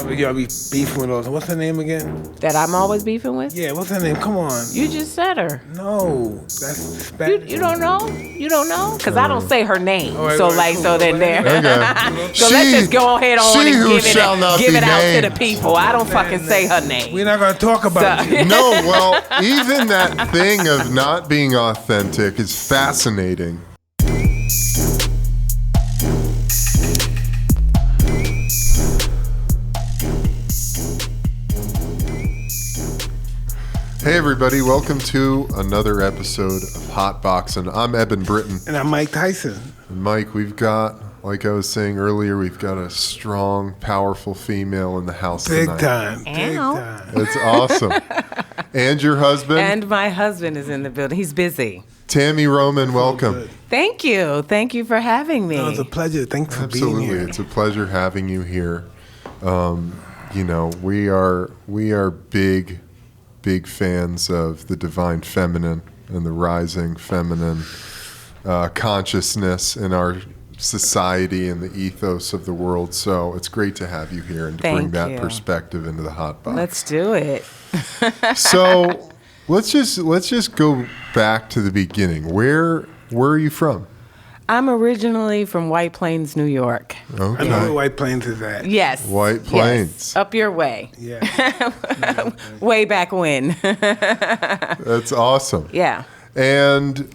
Y'all be beefing with those. What's her name again? That I'm always beefing with? Yeah, what's her name? Come on. You just said her. No, that's Spanish. You don't know? You don't know? Because I don't say her name. All right, so all right, cool. cool. Then there. Okay. So let's just go ahead on and give it out to named. the people. I don't fucking say her name. We're not going to talk about you. No, well, even that thing of not being authentic is fascinating. Hey everybody, welcome to another episode of Hotboxin. I'm Eben Britton. And I'm Mike Tyson. And Mike, we've got, like I was saying earlier, we've got a strong, powerful female in the house tonight. Big time. That's awesome. And your husband? And my husband is in the building. He's busy. Tami Roman, welcome. Good. Thank you. Thank you for having me. No, it's a pleasure. Thanks for being Absolutely, here. it's a pleasure having you here. You know, we are big fans of the divine feminine and the rising feminine consciousness in our society and the ethos of the world. So it's great to have you here and to bring that perspective into the hot box. Let's do it. So let's just go back to the beginning. Where are you from? I'm originally from White Plains, New York. Okay. I know where White Plains is at. Yes. White Plains. Yes. Up your way. Yeah. Way back when. That's awesome. Yeah. And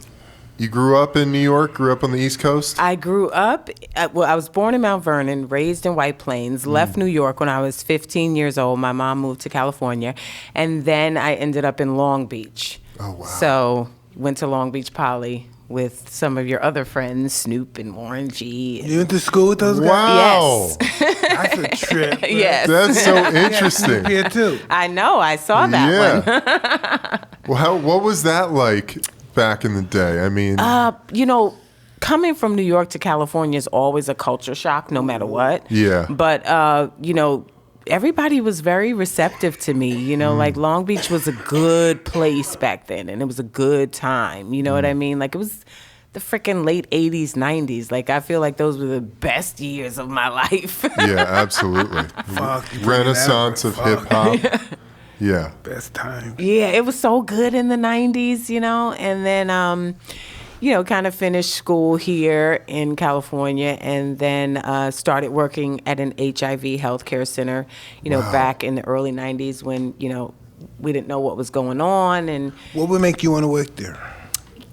you grew up in New York, grew up on the East Coast? I grew up, I was born in Mount Vernon, raised in White Plains, left New York when I was 15 years old. My mom moved to California, and then I ended up in Long Beach. Oh, wow. So went to Long Beach Poly with some of your other friends, Snoop and Warren G. You went to school with those guys? Wow. Yes. That's a trip. Bro. Yes. That's so interesting. Yeah, here too. I know, I saw that one. Well, what was that like back in the day? I mean, Coming from New York to California is always a culture shock, no matter what. Yeah. But, everybody was very receptive to me. Like Long Beach was a good place back then, and it was a good time. You know what I mean? Like it was the freaking late 80s, 90s. Like I feel like those were the best years of my life. yeah, absolutely. Fuck, you Renaissance of bring it hip out. hop. Yeah. Best time. Yeah, it was so good in the 90s, and then, kind of finished school here in California and then started working at an HIV healthcare center, Wow. back in the early 90s when, we didn't know what was going on. And What would make you want to work there?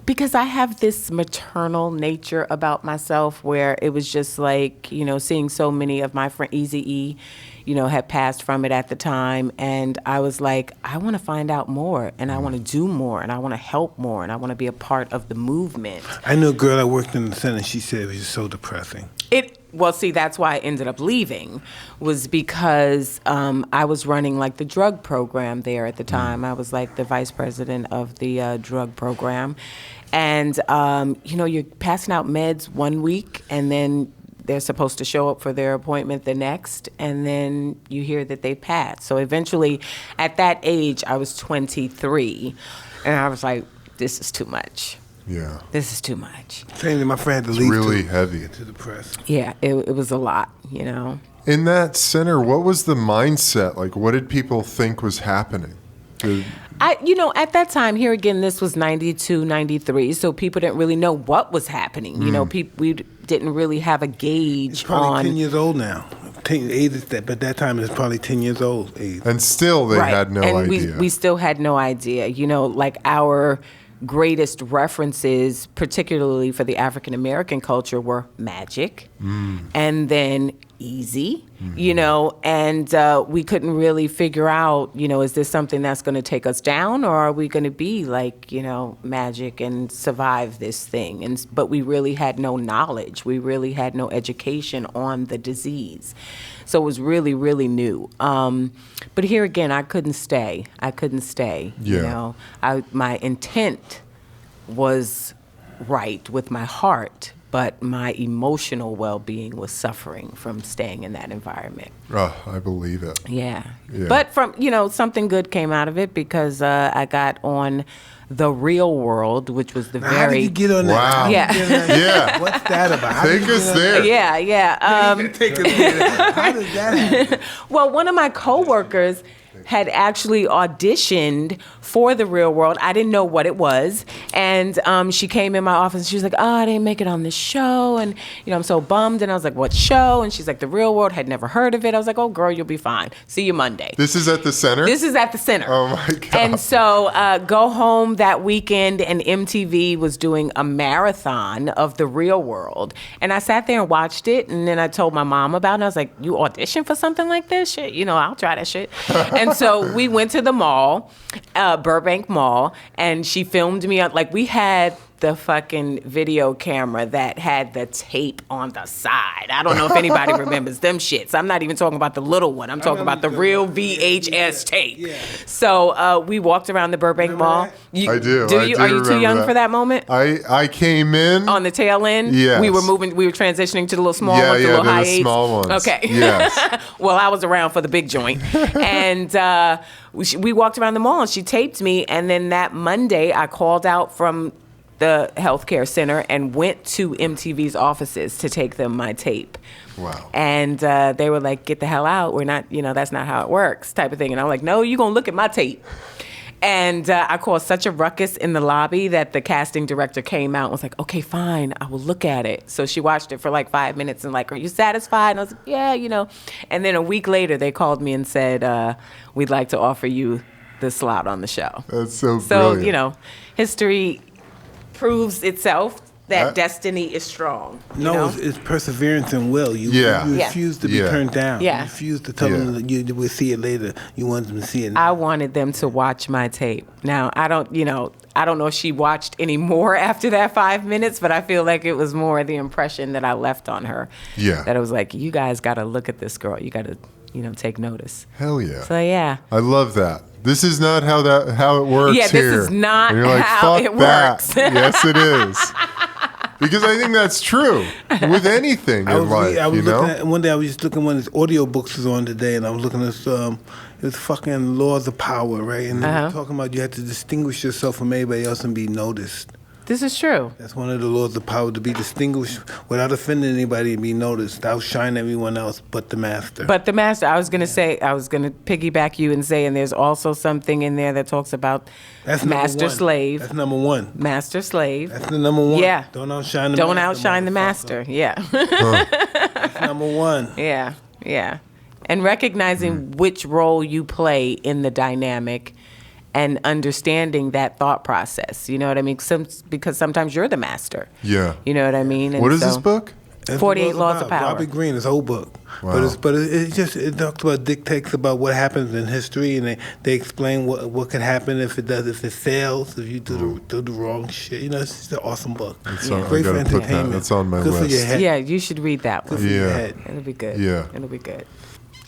because I have this maternal nature about myself where it was just like, seeing so many of my friends, Eazy-E, had passed from it at the time. And I was like, I want to find out more and I want to do more and I want to help more and I want to be a part of the movement. I knew a girl that worked in the center. She said it was just so depressing. That's why I ended up leaving, was because I was running like the drug program there at the time. I was like the vice president of the drug program. And, you're passing out meds one week and then they're supposed to show up for their appointment the next, and then you hear that they passed. So eventually, at that age, I was 23, and I was like, this is too much. Yeah. This is too much. Same thing, my friend had to leave Really too. heavy. Get too depressed. Yeah, it was a lot, In that center, what was the mindset? Like, what did people think was happening? At that time, here again, this was 92, 93, so people didn't really know what was happening. We didn't really have a gauge It's probably on... 10 years old now. 10, but that time it was probably 10 years old. AIDS. And still, they had no idea. We still had no idea. Like our greatest references, particularly for the African American culture, were magic and then easy, and we couldn't really figure out, is this something that's going to take us down, or are we going to be like, magic and survive this thing? But we really had no knowledge. We really had no education on the disease. So it was really, really new. But here again, I couldn't stay. My intent was right with my heart, but my emotional well-being was suffering from staying in that environment. Oh, I believe it. Yeah. Yeah. But from, something good came out of it because I got on The Real World, which was the How did you get on that? Wow. How did you Yeah. get on that? Yeah. What's that about? How did Take you us get on there. Yeah. Take us there. How did that happen? Well, one of my coworkers had actually auditioned for The Real World. I didn't know what it was. And she came in my office and she was like, oh, I didn't make it on this show. And, I'm so bummed. And I was like, what show? And she's like, The Real World. Had never heard of it. I was like, oh, girl, you'll be fine. See you Monday. This is at the center? This is at the center. Oh, my God. And so go home that weekend, and MTV was doing a marathon of The Real World. And I sat there and watched it, and then I told my mom about it. I was like, you auditioned for something like this? Shit, I'll try that shit. And so we went to the mall, Burbank Mall, and she filmed me. Like, we had the fucking video camera that had the tape on the side. I don't know if anybody remembers them shits. I'm not even talking about the little one. I'm talking about the real VHS tape. Yeah. So we walked around the Burbank Mall. I do. Do I you? do Are you too remember young that. for that moment? I came in. On the tail end? Yes. We were transitioning to the little small Yeah, ones, the yeah, little to the high eights. small ones. Okay. Yes. Well, I was around for the big joint. And we walked around the mall, and she taped me. And then that Monday, I called out from the healthcare center and went to MTV's offices to take them my tape. Wow. And they were like, get the hell out. We're not, that's not how it works, type of thing. And I'm like, no, you're going to look at my tape. And I caused such a ruckus in the lobby that the casting director came out and was like, okay, fine, I will look at it. So she watched it for like 5 minutes and like, are you satisfied? And I was like, yeah, And then a week later, they called me and said, we'd like to offer you the slot on the show. That's so So, brilliant. history proves itself that That- destiny is strong. you No, know? it's perseverance and will. You Yeah. you Yeah. refuse to be Yeah. turned down. Yeah. You refuse to tell them that you will see it later. You want them to see it. I wanted them to watch my tape. Now, I don't know if she watched any more after that 5 minutes, but I feel like it was more the impression that I left on her. Yeah. That it was like, you guys got to look at this girl. You got to, take notice. Hell yeah. So, yeah. I love that. This is not how it works Yeah, this here. is not And you're like, how fuck it that. works. Yes, it is. Because I think that's true with anything in life, I was you know? looking at, one day I was just looking one of these audio books was on today, and I was looking at this fucking Laws of Power, right? And they were talking about you had to distinguish yourself from everybody else and be noticed. This is true. That's one of the laws of power, to be distinguished without offending anybody and be noticed. Outshine everyone else but the master. But the master, I was going to piggyback you and say, and there's also something in there that talks about That's number master one. slave. That's number one. Master slave. That's the number one. Yeah. Don't outshine the Don't master. outshine the motherfucker. master. Yeah. That's number one. Yeah. And recognizing which role you play in the dynamic and understanding that thought process. You know what I mean? Because sometimes you're the master. Yeah. You know what I mean? And What is so- this book? That's 48 the Laws of Power. Robert Greene, his whole book. Wow. But it talks about dictates about what happens in history, and they explain what could happen if it fails, if you do the wrong shit. It's just an awesome book. It's Yeah. on, I Great for gotta put that. entertainment. That's on my Good for list. your head. Yeah, you should read that Good one. for your Yeah. head. It'll be good. Yeah. It'll be good.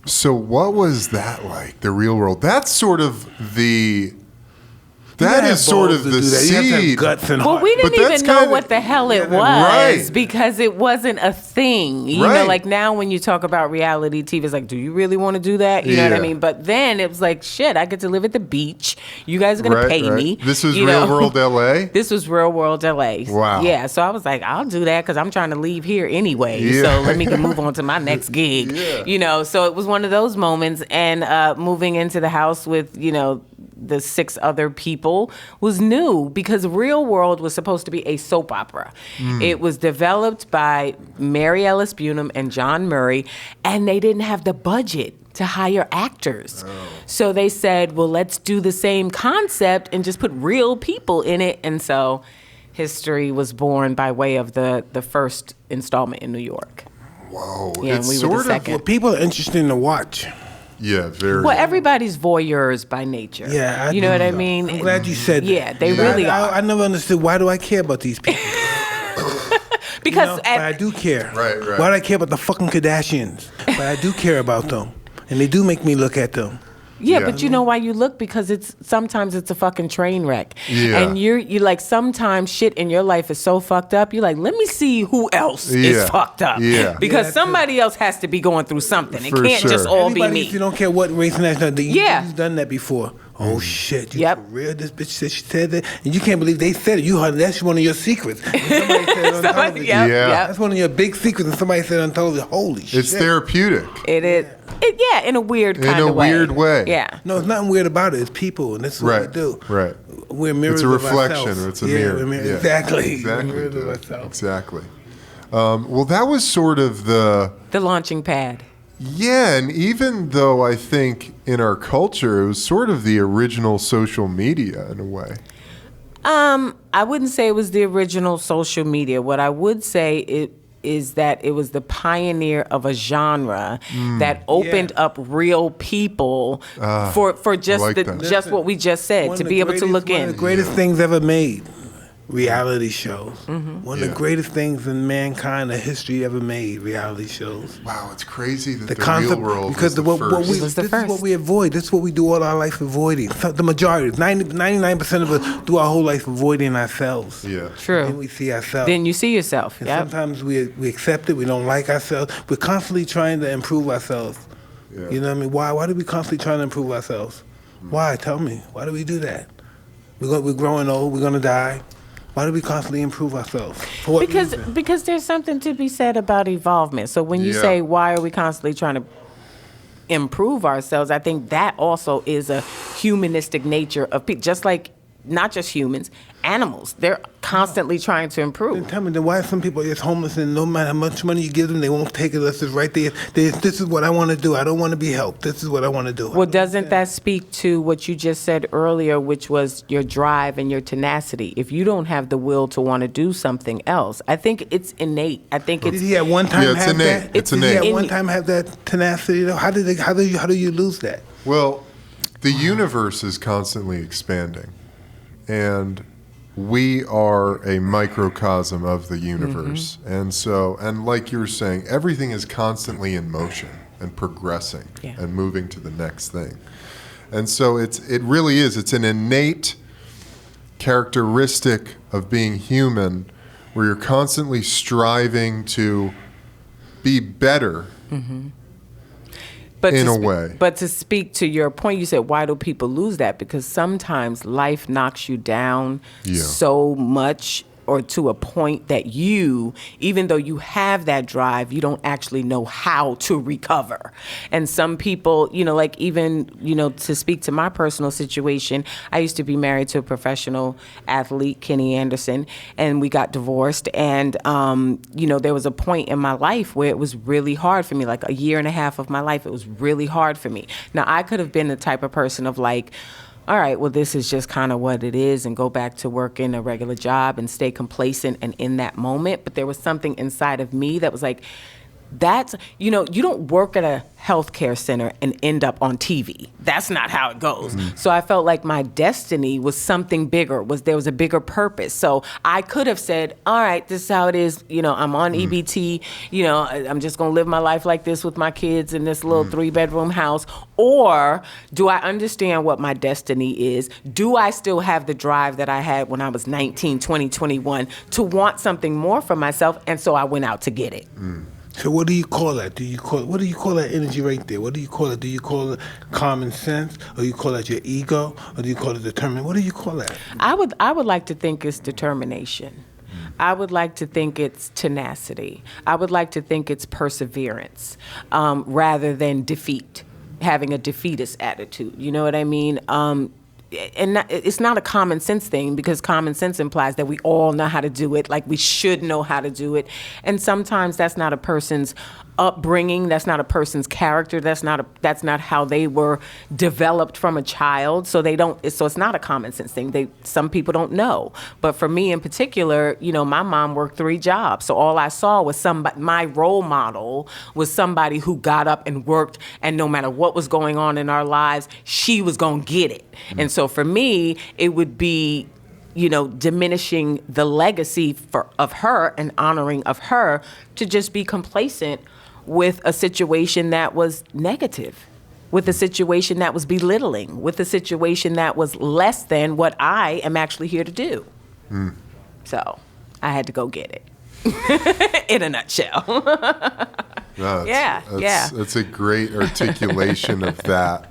So what was that like? The real world. That's sort of the. That is sort of the You have to have seed. guts and Well, heart. we But didn't that's even know kinda- what the hell it was Right. because it wasn't a thing. You know, Right. like now when you talk about reality TV, it's like, do you really want to do that? You know what I Yeah. mean? But then it was like, shit, I get to live at the beach. You guys are going to pay me. This was you Real know? World LA? This was Real World LA. Wow. Yeah, so I was like, I'll do that because I'm trying to leave here anyway. Yeah. So let me move on to my next gig. Yeah. So it was one of those moments. And moving into the house with, the 6 other people was new because Real World was supposed to be a soap opera. It was developed by Mary Ellis Bunham and John Murray, and they didn't have the budget to hire actors. So they said, well, let's do the same concept and just put real people in it. And so history was born by way of the first installment in New York. Whoa. Yeah, it's and we were the sort of. second. Well, people are interesting to watch. Yeah, very. Well, everybody's voyeurs by nature. Yeah, you know what I mean? I'm glad you said that. Yeah, they really are. I never understood, why do I care about these people? Because But I do care. Right. Why do I care about the fucking Kardashians? But I do care about them, and they do make me look at them. Yeah, Yeah. but you know why you look? Because sometimes it's a fucking train wreck. Yeah. And you like, sometimes shit in your life is so fucked up, you're like, let me see who else is Yeah. fucked up. Yeah. Because Yeah, somebody else has to be going through something. It For can't sure. just all Anybody, be if you me. don't care what race and nationality, you've done that before. Oh shit! You Yep. for real? This bitch said she said that, and you can't believe they said it. You heard that's one of your secrets. And somebody said it on television. Yep, Yeah. yep. That's one of your big secrets, and somebody said it on television. Holy shit! It's therapeutic. It is. In a weird kind In a of way. weird way. Yeah. No, it's nothing weird about it. It's people, and this is what we Right. do. Right. We're mirrors It's a of reflection. ourselves. It's a mirror. We're Yeah. Exactly. Exactly. We're mirrors of dude. ourselves. Exactly. Well, that was sort of the. The launching pad. Yeah, and even though I think in our culture it was sort of the original social media in a way. I wouldn't say it was the original social media. What I would say is that it was the pioneer of a genre that opened up real people for just like that. just what we just said, One to of be the able to greatest- look One in. of the greatest things ever made. Reality shows. One of Yeah. the greatest things in mankind, the history ever made. Reality shows. Wow, it's crazy that The the concept, real world because was the what first. we, It was the this first. is what we avoid. This is what we do all our life avoiding. So the majority, 99% of us do our whole life avoiding ourselves. Yeah. True. Then we see ourselves. Then you see yourself. And Yep. sometimes we accept it. We don't like ourselves. We're constantly trying to improve ourselves. Yeah. You know what I mean? Why do we constantly trying to improve ourselves? Why? Tell me. Why do we do that? We're growing old. We're gonna die. Why do we constantly improve ourselves? For what reason? Because there's something to be said about evolvement. So when you Yeah. say, why are we constantly trying to improve ourselves, I think that also is a humanistic nature of people. Just like, not just humans, animals. They're constantly trying to Then improve. tell me, then why are some people just homeless and no matter how much money you give them, they won't take it unless it's right there. This is what I want to do. I don't want to be helped. This is what I want to do. Well, doesn't that speak to what you just said earlier, which was your drive and your tenacity? If you don't have the will to want to do something else, I think it's innate. I think Did it's he at one time Yeah, it's have innate. that? It's Did he innate. at one time have that tenacity? Though? How do you lose that? Well, the universe is constantly expanding, and we are a microcosm of the universe. And like you were saying, everything is constantly in motion and progressing Yeah. and moving to the next thing. And so it really is. It's an innate characteristic of being human, where you're constantly striving to be better. But in to a way. But to speak to your point, you said, why do people lose that? Because sometimes life knocks you down Yeah. so much, or to a point that you, even though you have that drive, you don't actually know how to recover. And some people, like even, to speak to my personal situation, I used to be married to a professional athlete, Kenny Anderson, and we got divorced. And, there was a point in my life where it was really hard for me, like a year and a half of my life, it was really hard for me. Now, I could have been the type of person of like, all right, well, this is just kind of what it is, and go back to working a regular job and stay complacent and in that moment. But there was something inside of me that was like, you don't work at a healthcare center and end up on TV. That's not how it goes. So I felt like my destiny was something bigger, there was a bigger purpose. So I could have said, all right, this is how it is. I'm on EBT. I'm just going to live my life like this with my kids in this little 3-bedroom house. Or do I understand what my destiny is? Do I still have the drive that I had when I was 19, 20, 21 to want something more for myself? And so I went out to get it. So what do you call that? What do you call that energy right there? What do you call it? Do you call it common sense, or do you call that your ego, or do you call it determination? What do you call that? I would like to think it's determination. I would like to think it's tenacity. I would like to think it's perseverance, rather than defeat, having a defeatist attitude. You know what I mean? And it's not a common sense thing, because common sense implies that we all know how to do it, like we should know how to do it. And sometimes that's not a person's upbringing, that's not a person's character, that's not how they were developed from a child. So it's not a common sense thing. Some people don't know. But for me in particular, my mom worked 3 jobs. So all I saw was my role model was somebody who got up and worked, and no matter what was going on in our lives, she was going to get it. And so for me, it would be, diminishing the legacy of her and honoring of her to just be complacent with a situation that was negative. with a situation that was belittling, with a situation that was less than what I am actually here to do. So I had to go get it. In a nutshell. No, Yeah. That's a great articulation of that.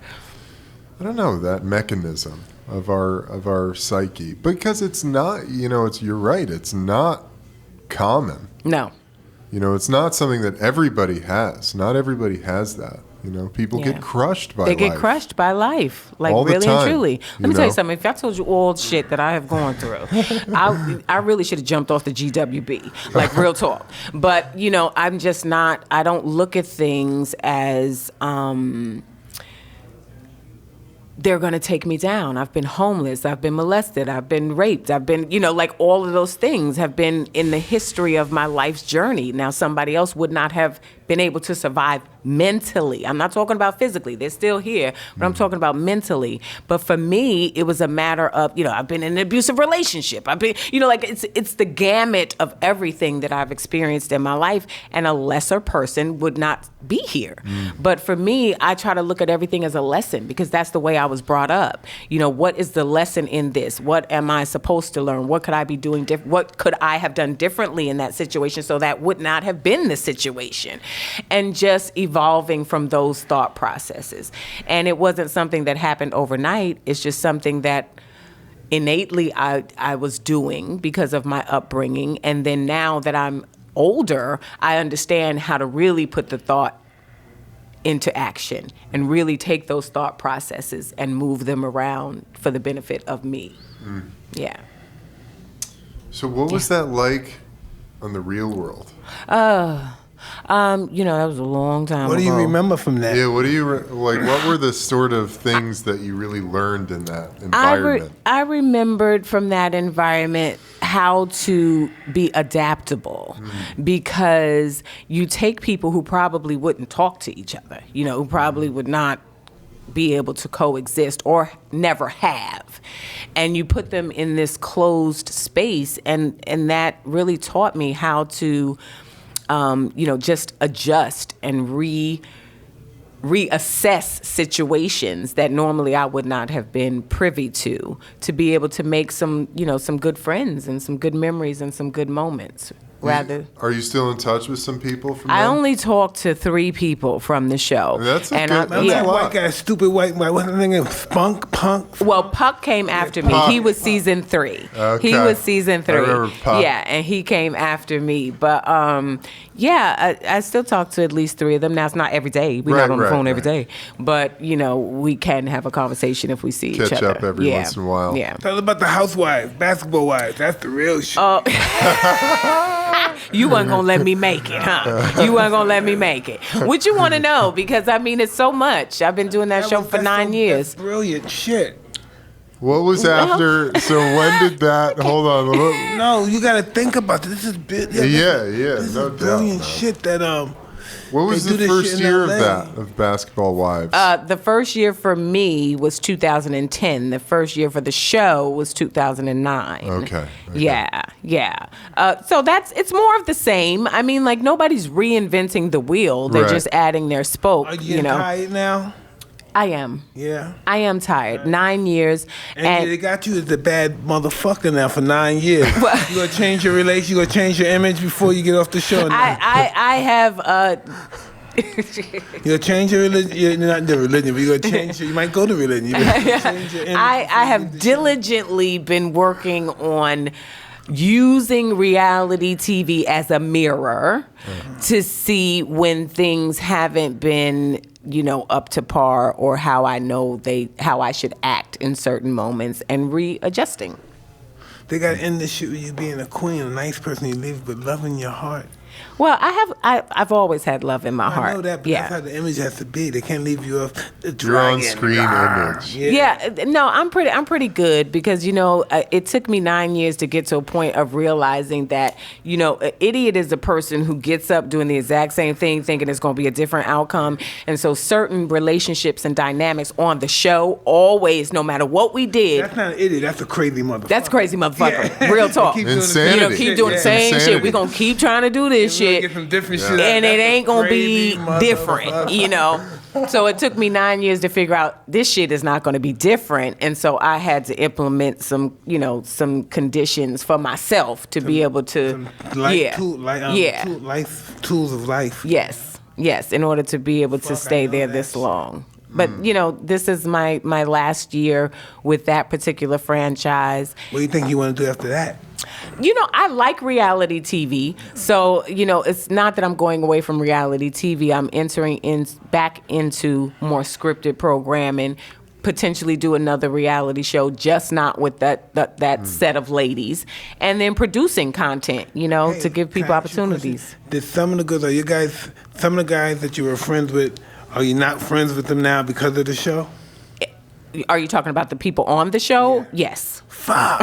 I don't know, that mechanism of our psyche, because it's not, you're right, it's not common. No. It's not something that everybody has. Not everybody has that. People get crushed by life. They get crushed by life, like All the really time, and truly. Let me tell you something. If I told you all the shit that I have gone through, I really should have jumped off the GWB, like real talk. But, I'm just not, I don't look at things as, they're going to take me down. I've been homeless. I've been molested. I've been raped. I've been, like all of those things have been in the history of my life's journey. Now, somebody else would not have been able to survive mentally. I'm not talking about physically. They're still here, but I'm talking about mentally. But for me, it was a matter of, I've been in an abusive relationship. I've been, it's the gamut of everything that I've experienced in my life, and a lesser person would not be here. But for me, I try to look at everything as a lesson, because that's the way I was brought up. What is the lesson in this? What am I supposed to learn? What could I be doing different? What could I have done differently in that situation so that would not have been the situation? And just evolving from those thought processes. And it wasn't something that happened overnight. It's just something that innately I was doing because of my upbringing. And then now that I'm older, I understand how to really put the thought into action and really take those thought processes and move them around for the benefit of me. Yeah. So what was that like on the real world? That was a long time ago. What do you remember from that? Yeah, what do you what were the sort of things that you really learned in that environment? I remembered from that environment how to be adaptable, because you take people who probably wouldn't talk to each other, who probably would not be able to coexist or never have, and you put them in this closed space, and that really taught me how to just adjust and reassess situations that normally I would not have been privy to be able to make some good friends and some good memories and some good moments. Are you still in touch with some people from I there? only talked to 3 people from the show. That's a and good, Remember that white guy, stupid white guy, what's the name? Punk? Well, Puck came after me. Puck. He was season 3. Okay. He was season 3. I remember Puck. Yeah, and he came after me. But I still talk to at least 3 of them. Now, it's not every day. We're not on the phone every day. But, we can have a conversation if we see each other. Catch up every once in a while. Yeah. Tell about the housewives, basketball wives. That's the real shit. You weren't going to let me make it, huh? You weren't going to let me make it. What you want to know? Because, it's so much. I've been doing that show for 9 years. That's brilliant shit. What was after? So when did that? Hold on. No, you got to think about this. This is Yeah. This No is brilliant doubt. shit that What was they do the this first shit in year of LA. that, of Basketball Wives? The first year for me was 2010. The first year for the show was 2009. Okay. Yeah. So it's more of the same. Nobody's reinventing the wheel. They're Right. just adding their spoke. Are you tired now? I am. Yeah. I am tired. 9 years. And they got you as a bad motherfucker now for 9 years. You gonna change your relation? You gonna change your image before you get off the show? I have. You gonna change your religion? You're not the religion, but you gonna change. You might go to religion. You gonna change your image I have diligently been working on using reality TV as a mirror to see when things haven't been, up to par, or how I know how I should act in certain moments, and readjusting. They gotta end this shit with you being a queen, a nice person you live, but love in your heart. Well, I've always had love in my heart. I know that, but that's how the image has to be. They can't leave you off the Your dragon. on-screen image. Yeah, no, I'm pretty good, because it took me 9 years to get to a point of realizing that an idiot is a person who gets up doing the exact same thing, thinking it's going to be a different outcome. And so certain relationships and dynamics on the show, always, no matter what we did, That's not an idiot. That's a crazy motherfucker. that's crazy motherfucker. Yeah. Real talk. Keep doing the Insanity. same Keep shit, doing the same Insanity. shit. We're gonna keep trying to do this We're gonna shit. get some different shit out. And it That's a ain't gonna be crazy different, motherfucker. So it took me 9 years to figure out this shit is not going to be different. And so I had to implement some conditions for myself to be able to, tools of life. Yes, in order to be able to stay there this long. But, this is my last year with that particular franchise. What do you think you want to do after that? I like reality TV. So, it's not that I'm going away from reality TV. I'm entering back into more scripted programming, potentially do another reality show, just not with that set of ladies, and then producing content, to give people opportunities. Did some of the guys that you were friends with, are you not friends with them now because of the show? Are you talking about the people on the show? Yeah. Yes. Fuck.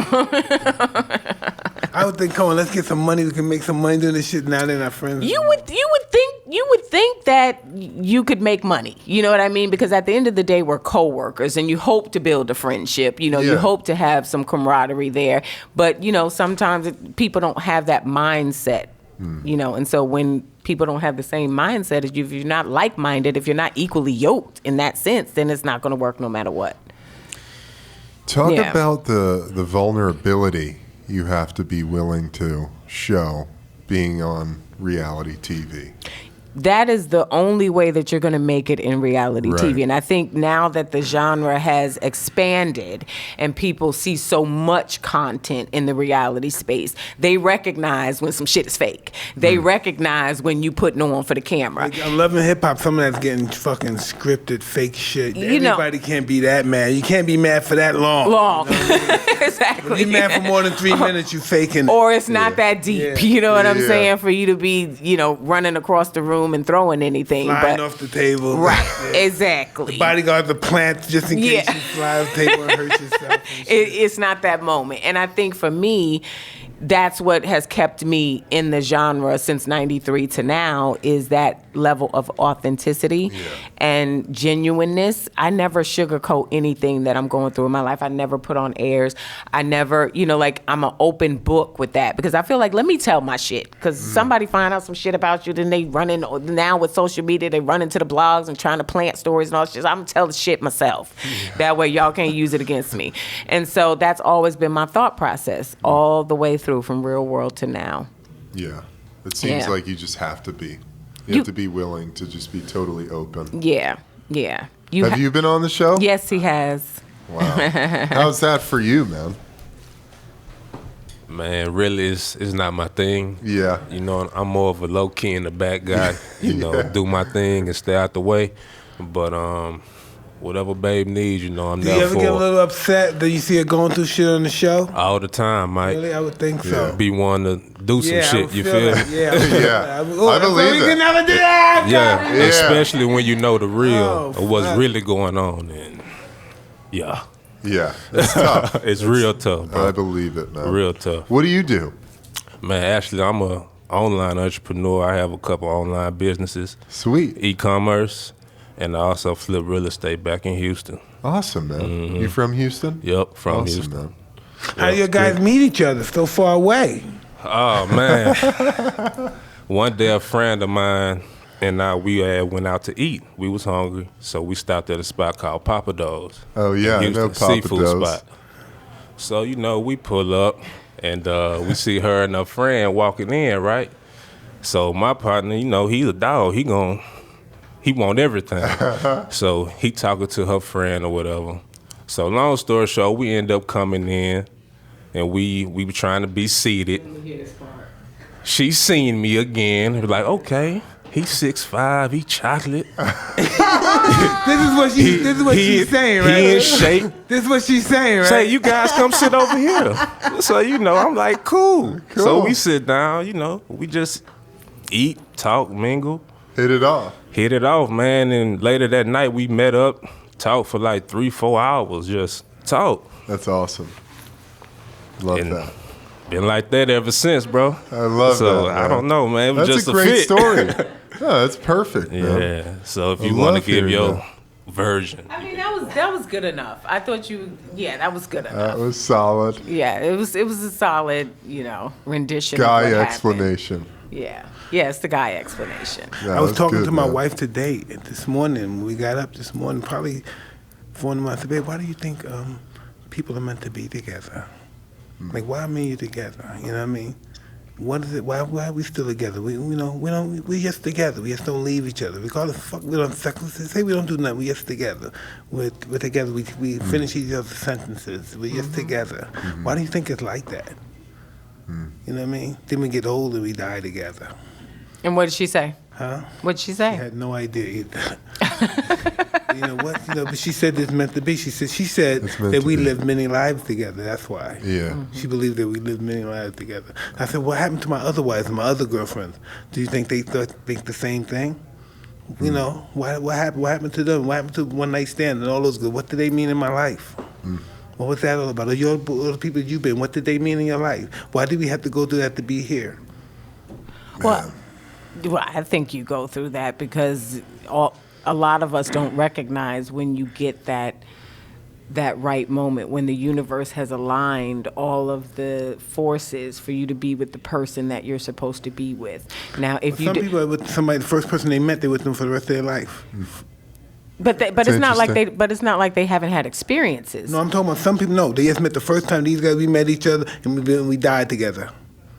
I would think, come on, let's get some money. We can make some money doing this shit. Now they're not friends. You would think that you could make money. You know what I mean? Because at the end of the day, we're coworkers, and you hope to build a friendship. You hope to have some camaraderie there. But sometimes people don't have that mindset. And so when people don't have the same mindset as you, if you're not like-minded, if you're not equally yoked in that sense, then it's not going to work no matter what. Talk about the vulnerability you have to be willing to show being on reality TV. That is the only way that you're going to make it in reality TV. And I think now that the genre has expanded and people see so much content in the reality space, they recognize when some shit is fake. They recognize when you putting on for the camera. Like, I'm loving hip hop. Some of that's getting fucking scripted, fake shit. Everybody can't be that mad. You can't be mad for that long. Exactly. When you're mad for more than 3 minutes, you faking it. Or it's not that deep. You know what I'm saying? For you to be, running across the room and throwing anything. Flying off the table. Right, exactly. The bodyguard, the plant, just in case you fly off the table and hurt yourself. It's not that moment. And I think for me, that's what has kept me in the genre since 93 to now, is that level of authenticity and genuineness. I never sugarcoat anything that I'm going through in my life. I never put on airs. I never, I'm an open book with that, because I feel like, let me tell my shit, because somebody find out some shit about you, then they run in, now with social media, they run into the blogs and trying to plant stories and all that shit. I'm gonna tell the shit myself. That way y'all can't use it against me. And so that's always been my thought process all the way through, from real world to now. Yeah. It seems like you just have to be. You have to be willing to just be totally open. Yeah. Have you been on the show? Yes, he has. Wow. How's that for you, man? Man, really, it's not my thing. Yeah. I'm more of a low-key in the back guy. Do my thing and stay out the way. But whatever babe needs, I'm there for. Do you ever get a little upset that you see her going through shit on the show? All the time, Mike. Really? I would think so. Be one to do some shit, you feel? Yeah. I believe You it. can never do that. Yeah, especially when you know the real of what's really going on. And yeah, it's tough. It's real tough, bro. I believe it, man. Real tough. What do you do? Man, actually, I'm a online entrepreneur. I have a couple online businesses. Sweet. E-commerce. And I also flip real estate back in Houston. Awesome, man. You from Houston? Yep, from Houston. Man. How do you guys meet each other so far away? Oh, man. One day a friend of mine and we went out to eat. We was hungry, so we stopped at a spot called Papa Do's. Oh, yeah, I know Papa seafood Do's. Spot. So, we pull up, and we see her and her friend walking in, right? So my partner, he's a dog. He want everything. So he talking to her friend or whatever. So long story short, we end up coming in, and we were trying to be seated. She seen me again. Like, okay, he's 6'5", he chocolate. This is what she's saying, right? He in shape. This is what she's saying, right? Say, you guys come sit over here. So, I'm like, cool. So we sit down, we just eat, talk, mingle. Hit it off, man. And later that night, we met up, talked for like 3-4 hours, just talk. That's awesome. Love that. Been like that ever since, bro. I love that. So Man. I don't know, man. It was that's just a great fit. story. No, that's perfect, man. Yeah. So if you want to give your version. I mean, that was good enough. I thought that was good enough. That was solid. Yeah, it was a solid, rendition. Guy of what explanation. Happened. Yeah. Yeah, it's the guy explanation. Yeah, I was that's talking good, to my man. wife today, this morning, when we got up this morning, probably 4 months. I said, babe, why do you think people are meant to be together? Like, why me and you together? You know what I mean? What is it? Why are we still together? We're just together. We just don't leave each other. We call it fuck. We don't say we don't do nothing. We just together. We're together. We finish each other's sentences. We're just together. Why do you think it's like that? You know what I mean? Then we get old and we die together. And what did she say? Huh? What did she I say? had no idea either. You know what? But she said it's meant to be. She said It's meant that to we be. lived many lives together. That's why. Yeah. She believed that we lived many lives together. I said, what happened to my other wives and my other girlfriends? Do you think they think the same thing? You know, what happened? What happened to them? What happened to one night stand and all those good? What did they mean in my life? What was that all about? All the people you've been, what did they mean in your life? Why did we have to go through that to be here? Well, I think you go through that because a lot of us don't recognize when you get that right moment, when the universe has aligned all of the forces for you to be with the person that you're supposed to be with. Now, if you Some people are with somebody, the first person they met, they're with them for the rest of their life. but it's not like they haven't had experiences. No, I'm talking about some people. No, they just met the first time. These guys, we met each other and we died together.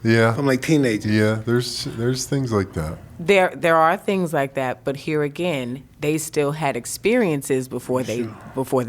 Yeah. I'm like teenagers. Yeah, there's things like that. There are things like that, but here again, they still had experiences before they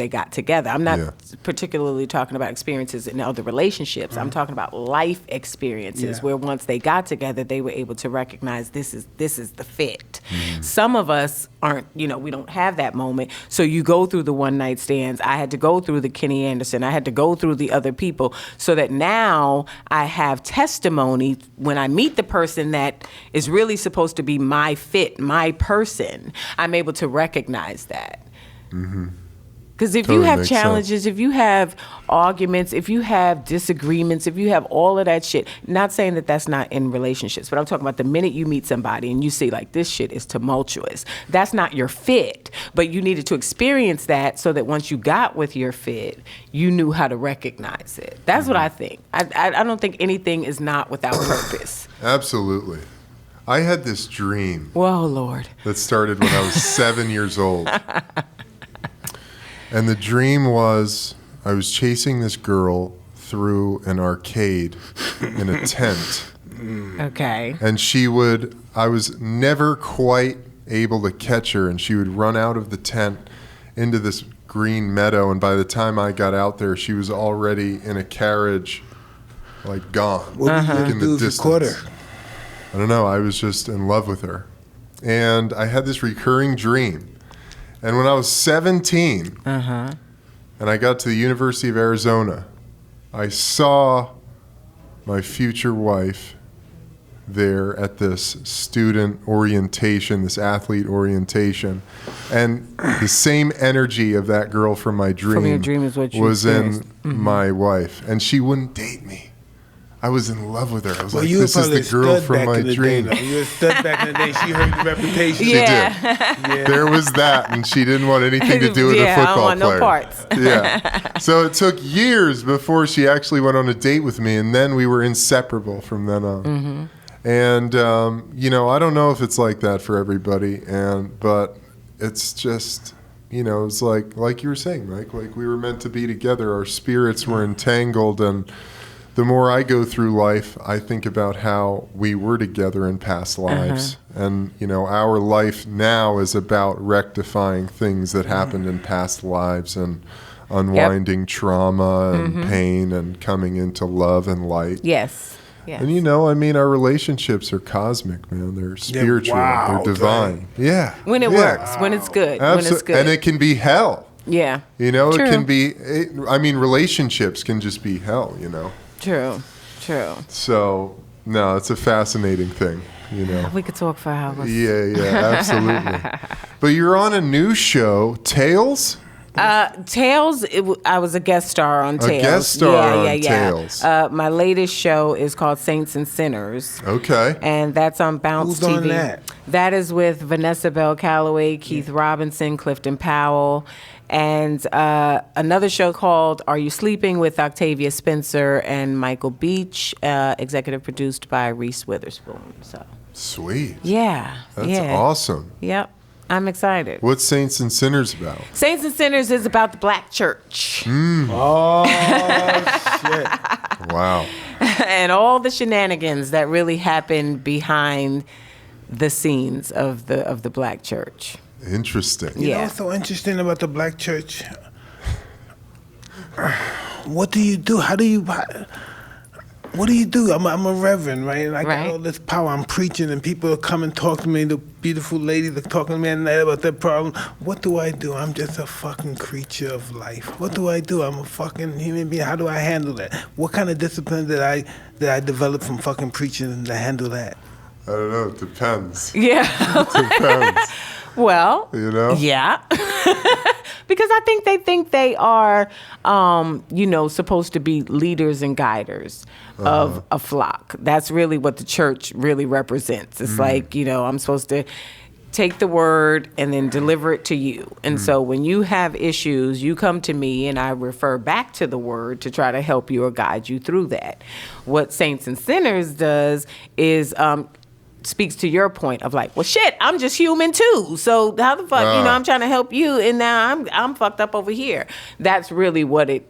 got together. I'm not particularly talking about experiences in other relationships. I'm talking about life experiences where once they got together, they were able to recognize this is the fit. Some of us aren't, we don't have that moment. So you go through the one night stands. I had to go through the Kenny Anderson. I had to go through the other people so that now I have testimony when I meet the person that is really supposed to be my fit, my person. I'm able to recognize that. Because if Totally you have makes challenges, sense. if you have arguments, if you have disagreements, if you have all of that shit, not saying that that's not in relationships, but I'm talking about the minute you meet somebody and you see like this shit is tumultuous, that's not your fit, but you needed to experience that so that once you got with your fit, you knew how to recognize it. That's what I think. I don't think anything is not without purpose. Absolutely. I had this dream Whoa, Lord. that started when I was 7 years old. And the dream was I was chasing this girl through an arcade in a tent. Okay. And I was never quite able to catch her, and she would run out of the tent into this green meadow, and by the time I got out there, she was already in a carriage, like gone. What did you do to record her? I don't know, I was just in love with her. And I had this recurring dream. And when I was 17, and I got to the University of Arizona, I saw my future wife there at this student orientation, this athlete orientation. And the same energy of that girl from my dream, From your dream is what you was in experienced. my wife. And she wouldn't date me. I was in love with her. I was like, you this were is probably the girl a stud from back my in the dream. Day, though. You were a stud back in the day. She heard your reputation. Yeah. There was that, and she didn't want anything to do with a football I don't want player. no parts. Yeah. So it took years before she actually went on a date with me, and then we were inseparable from then on. And I don't know if it's like that for everybody, but it's just, it's like you were saying, Mike, like we were meant to be together. Our spirits were entangled, and the more I go through life, I think about how we were together in past lives. And, our life now is about rectifying things that happened in past lives and unwinding trauma and pain and coming into love and light. Yes. Yes. And, our relationships are cosmic, man. They're spiritual. wow, They're divine. Yeah. When it works, when it's good, when it's good. And it can be hell. Yeah. It True. can be, relationships can just be hell, True. So, no, it's a fascinating thing, We could talk for hours. Yeah, absolutely. But you're on a new show, Tales? Tales, I was a guest star on Tales. guest star on Tales. My latest show is called Saints and Sinners. Okay. And that's on Bounce Who's TV. on that? That is with Vanessa Bell Calloway, Keith Robinson, Clifton Powell, And another show called Are You Sleeping with Octavia Spencer and Michael Beach, executive produced by Reese Witherspoon. So Sweet. yeah, That's awesome. Yep, I'm excited. What's Saints and Sinners about? Saints and Sinners is about the Black church. Oh shit! Wow. And all the shenanigans that really happened behind the scenes of the Black church. Interesting. You know Yeah. what's so interesting about the Black church? What do you do? What do you do? I'm a reverend, right? And I got Right. all this power. I'm preaching, and people come and talk to me. The beautiful ladies are talking to me at night about their problem. What do? I'm just a fucking creature of life. What do? I'm a fucking human being. How do I handle that? What kind of discipline did I develop from fucking preaching to handle that? I don't know. It depends. Yeah. Depends. Well, You know? yeah. Because I think they are, supposed to be leaders and guiders of a flock. That's really what the church really represents. It's like, I'm supposed to take the word and then deliver it to you. And so when you have issues, you come to me and I refer back to the word to try to help you or guide you through that. What Saints and Sinners does is speaks to your point of like, well, shit, I'm just human too. So how the fuck, I'm trying to help you, and now I'm fucked up over here. That's really what it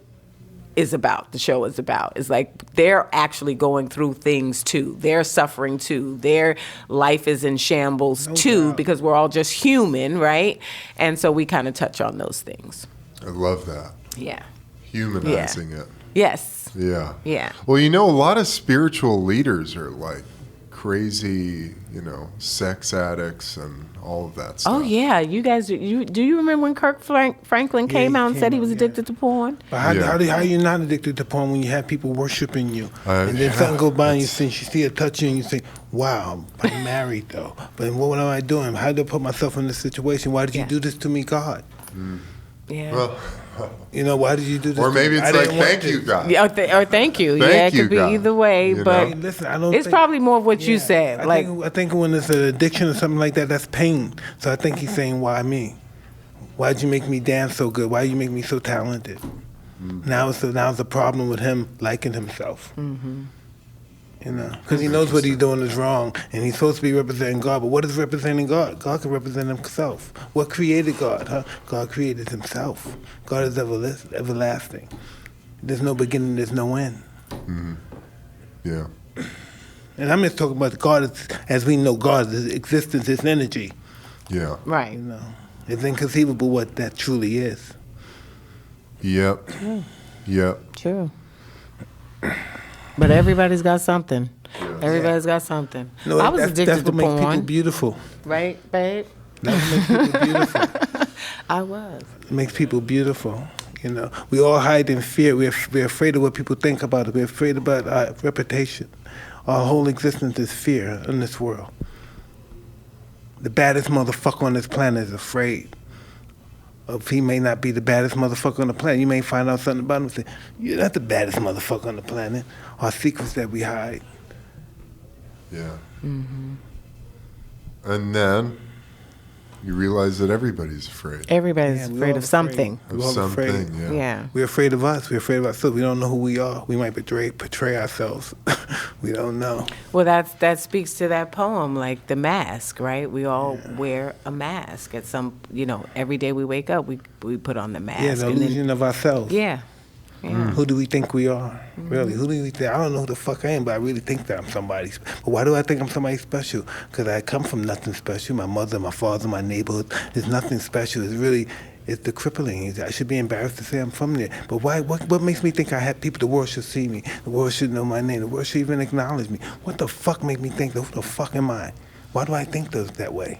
is about. The show is about. It's like they're actually going through things too. They're suffering too. Their life is in shambles too, because we're all just human, right? And so we kind of touch on those things. I love that. Yeah. Humanizing it. Yes. Yeah. Yeah. Well, a lot of spiritual leaders are like crazy, sex addicts and all of that stuff. Oh yeah, you guys. Do you remember when Kirk Franklin came he out and came said he out, was yeah. addicted to porn? But how are you not addicted to porn when you have people worshiping you? And then yeah, something goes by and you see a touch you and you think, wow, I'm married though. But what am I doing? How did I put myself in this situation? Why did you do this to me, God? Yeah. Well, why did you do this or to maybe me? it's I like, didn't want thank you, this. God. Yeah, or thank you. Thank Yeah, it you, could be God. either way, but Hey, listen, I don't it's think, probably more of what you yeah, said. I think when it's an addiction or something like that, that's pain. So I think he's saying, why me? Why'd you make me dance so good? Why you make me so talented? Now it's a problem with him liking himself. Because he knows what he's doing is wrong, and he's supposed to be representing God. But what is representing God? God can represent himself. What created God? Huh? God created himself. God is everlasting. There's no beginning. There's no end. Yeah. And I'm just talking about God as we know God, His existence, His energy. Yeah. right. It's inconceivable what that truly is. Yep. Yep. True. But everybody's got something. Everybody's got something. No, I was that's addicted to what makes people porn, beautiful. right, babe? That's what makes people beautiful. I was. It makes people beautiful. We all hide in fear. We're afraid of what people think about us. We're afraid about our reputation. Our whole existence is fear in this world. The baddest motherfucker on this planet is afraid of he may not be the baddest motherfucker on the planet. You may find out something about him and say, you're not the baddest motherfucker on the planet. Our secrets that we hide. Yeah. And then you realize that everybody's afraid Everybody's Yeah, we're afraid all of something. of We're all something. afraid. Yeah. Yeah. We're afraid of us. We're afraid of ourselves. We don't know who we are. We might portray ourselves. We don't know. Well, that speaks to that poem, like the mask, right? We all wear a mask at some, every day we wake up, we put on the mask. Yeah, the and then- illusion of ourselves. yeah. Yeah. Who do we think we are? Really? Who do we think? I don't know who the fuck I am, but I really think that I'm somebody. But why do I think I'm somebody special? Because I come from nothing special. My mother, my father, my neighborhood. There's nothing special. It's the crippling. I should be embarrassed to say I'm from there. But why? What makes me think I have people? The world should see me. The world should know my name. The world should even acknowledge me. What the fuck make me think? Who the fuck am I? Why do I think that way?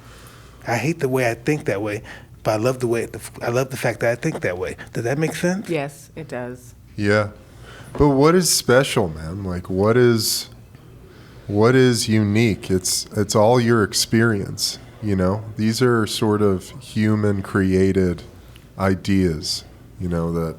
I hate the way I think that way, but I love the fact that I think that way. Does that make sense? Yes, it does. Yeah. But what is special, man? Like what is unique? It's all your experience, These are sort of human created ideas, that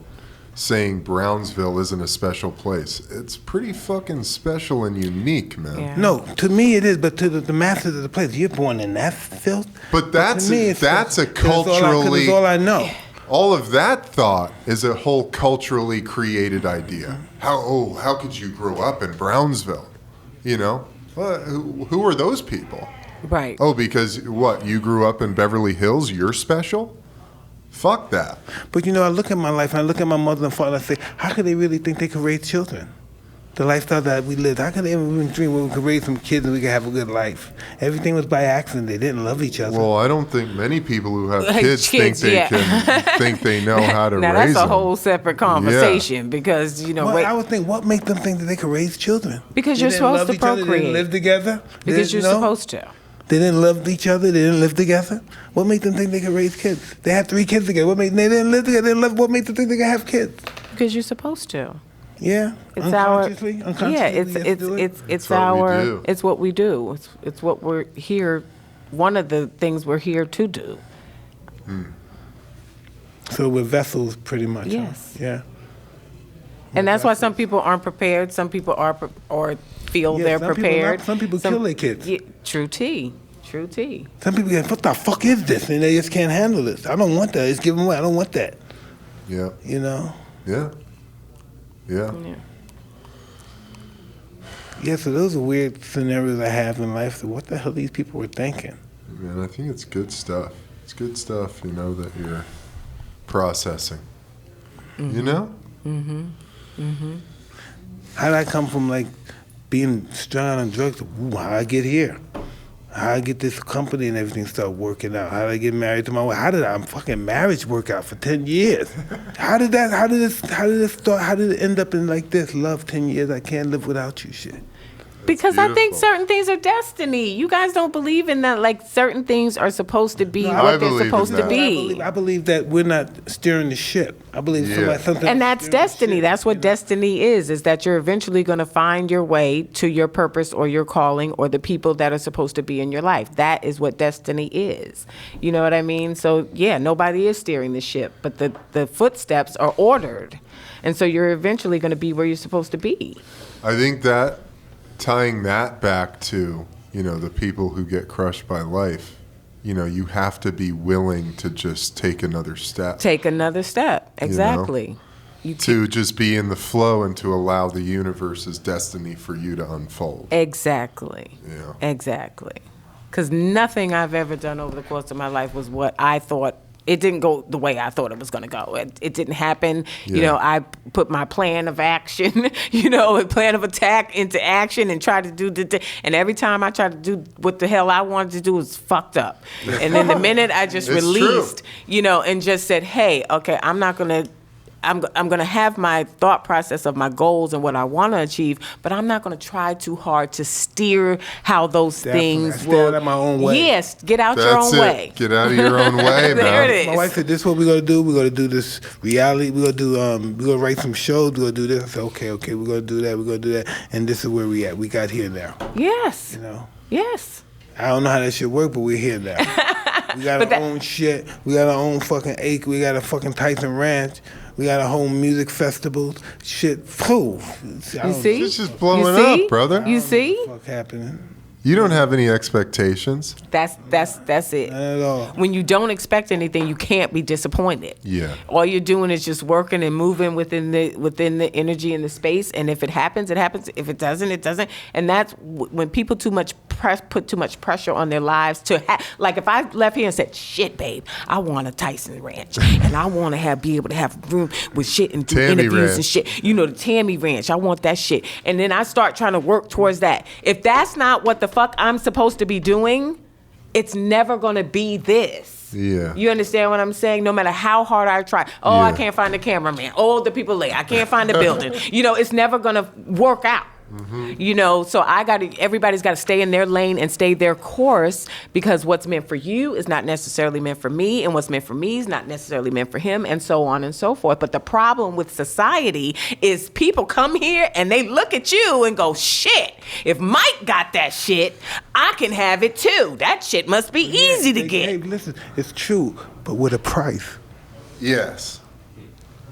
saying Brownsville isn't a special place. It's pretty fucking special and unique, man. Yeah. No, to me it is, but to the masses of the place, you're born in that filth. But that's to me, a that's culturally all I know. all of that thought is a whole culturally created idea. How could you grow up in Brownsville? You know, well, who are those people? Right. Oh, because what? You grew up in Beverly Hills? You're special? Fuck that. But you know, I look at my life, and I look at my mother and father, and I say, how could they really think they could raise children? The lifestyle that we lived, how could they even dream we could raise some kids and we could have a good life? Everything was by accident. They didn't love each other. Well, I don't think many people who have Like kids think they yeah. can think they know how to now raise that's a them. whole separate conversation because you know. Well, I would think, what makes them think that they could raise children? Because They you're didn't supposed love to each other, They procreate. didn't live together. Because you're supposed to. They didn't love each other. They didn't live together. What made them think they could raise kids? They had 3 kids together. What made they didn't live together? They didn't love. What made them think they could have kids? Because you're supposed to. Yeah, It's our unconsciously. yeah. you have to do it? It's It's what we our do. it's what we do. It's what we're here. One of the things we're here to do. So we're vessels, pretty much. huh? Yes. Yeah. And that's why some people aren't prepared. Some people are or feel Yeah, they're some people prepared. not. Some people kill their kids. Yeah, true tea. True tea. Some people get, what the fuck is this? And they just can't handle this. I don't want that. It's given away. I don't want that. Yeah, You know. yeah, yeah. Yeah. Yeah. So those are weird scenarios I have in life. So what the hell these people were thinking? Man, I think it's good stuff. It's good stuff, you know, that you're processing. You know? How did I come from like being strung out on drugs? Ooh, how did I get here? How did I get this company and everything start working out? How did I get married to my wife? How did our fucking marriage work out for 10 years? How did it start? How did it end up in like this? Love 10 years, I can't live without you shit. Because I think beautiful. certain things are destiny. You guys don't believe in that. Like certain things are supposed to be No, I what they're believe in supposed to that. be. I believe that we're not steering the ship. I believe Yeah. something. And that's destiny. That's what destiny is that you're eventually going to find your way to your purpose or your calling or the people that are supposed to be in your life. That is what destiny is. You know what I mean? So, yeah, nobody is steering the ship, but the footsteps are ordered. And so you're eventually going to be where you're supposed to be. I think that tying that back to, you know, the people who get crushed by life, you know, you have to be willing to just take another step. Take another step. Exactly. To just be in the flow and to allow the universe's destiny for you to unfold. Exactly. Yeah. Exactly. Because nothing I've ever done over the course of my life was what I thought. It didn't go the way I thought it was going to go. It didn't happen. You Yeah. know, I put my plan of action, you know, a plan of attack into action and tried to do and every time I tried to do what the hell I wanted to do was fucked up. And then the minute I just It's released, true. you know, and just said, hey, okay, I'm going to have my thought process of my goals and what I want to achieve, but I'm not going to try too hard to steer how those Definitely. I things stay will. out of my own way. Yes, get out your That's own it. way. Get out of your own way, There man. it is. My wife said, "This is what we're gonna do. We're gonna do this reality. We're gonna do. We're gonna write some shows. We're gonna do this." I said, "Okay. We're gonna do that. We're gonna do that." And this is where we at. We got here now. Yes. You know. Yes. I don't know how that shit work, but we're here now. We got our own shit. We got our own fucking acre. We got a fucking Tyson ranch. We got our whole music festivals. Shit. Phew. You see? It's just blowing You see? up, brother. You see? Fuck happening? You don't have any expectations. That's it. Not at all. When you don't expect anything, you can't be disappointed. Yeah. All you're doing is just working and moving within the energy and the space. And if it happens, it happens. If it doesn't, it doesn't. And that's when people put too much pressure on their lives to like if I left here and said, "Shit, babe, I want a Tyson ranch and I want to be able to have room with shit and do Tami interviews and ranch. shit. You know, the Tami ranch. I want that shit." And then I start trying to work towards that. If that's not what the fuck I'm supposed to be doing, it's never gonna be this. Yeah. You understand what I'm saying? No matter how hard I try. Oh, I Yeah. can't find the cameraman. Oh, the people late. I can't find the building. You know, it's never gonna work out. You know, so everybody's got to stay in their lane and stay their course because what's meant for you is not necessarily meant for me, and what's meant for me is not necessarily meant for him, and so on and so forth. But the problem with society is people come here and they look at you and go, "Shit, if Mike got that shit, I can have it too. That shit must be easy to get." Hey, listen, it's true, but with a price. Yes.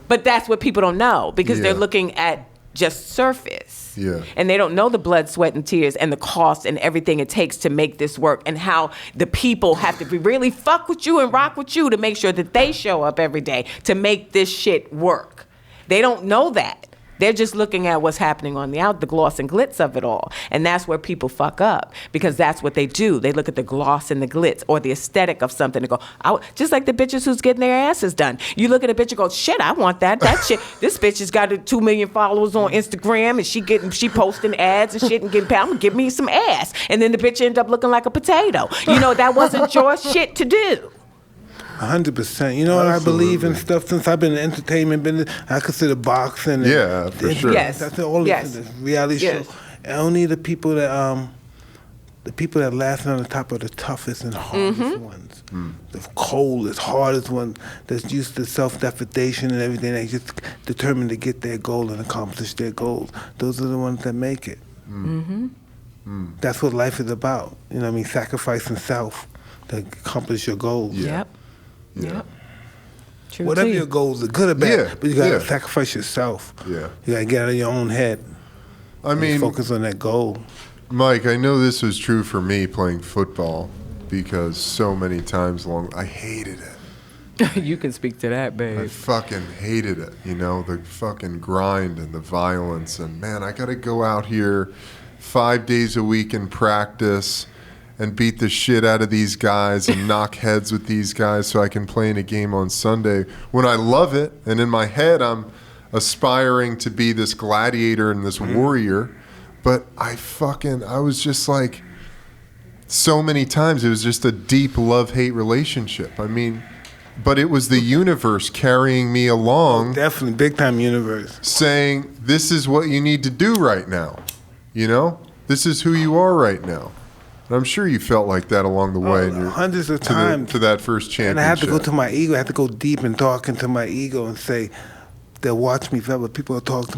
But that's what people don't know because they're Yeah. looking at just surface. Yeah. And they don't know the blood, sweat, and tears and the cost and everything it takes to make this work, and how the people have to really fuck with you and rock with you to make sure that they show up every day to make this shit work. They don't know that. They're just looking at what's happening on the gloss and glitz of it all. And that's where people fuck up, because that's what they do. They look at the gloss and the glitz or the aesthetic of something and go, just like the bitches who's getting their asses done. You look at a bitch and go, shit, I want that. That shit. This bitch has got 2 million followers on Instagram, and she posting ads and shit and getting paid. I'm gonna give me some ass. And then the bitch end up looking like a potato. That wasn't your shit to do. 100%. You know what? I believe in stuff since I've been in the entertainment business. I consider boxing. Yeah, for sure. Yes. I think all Yes. this reality Yes. show. And only the people that last on the top are the toughest and hardest ones. The coldest, hardest ones that's used to self-defecation and everything. They just determined to get their goal and accomplish their goals. Those are the ones that make it. That's what life is about. Sacrificing self to accomplish your goals. Yep. Yeah. Yep. True Whatever too. your goals are, good or bad, Yeah, but you gotta yeah. sacrifice yourself. Yeah. You gotta get out of your own head. I mean, Focus on that goal. Mike, I know this was true for me playing football, because so many times I hated it. You can speak to that, I babe. fucking hated it, the fucking grind and the violence. And man, I got to go out here 5 days a week and practice and beat the shit out of these guys and knock heads with these guys so I can play in a game on Sunday when I love it. And in my head, I'm aspiring to be this gladiator and this warrior. But I was just like, so many times it was just a deep love-hate relationship. I mean, but it was the universe carrying me along, Definitely, big time universe. saying, this is what you need to do right now. This is who you are right now. And I'm sure you felt like that along the way. Hundreds of times. To that first championship. And I have to go to my ego. I have to go deep and talk into my ego and say, they'll watch me forever. People will talk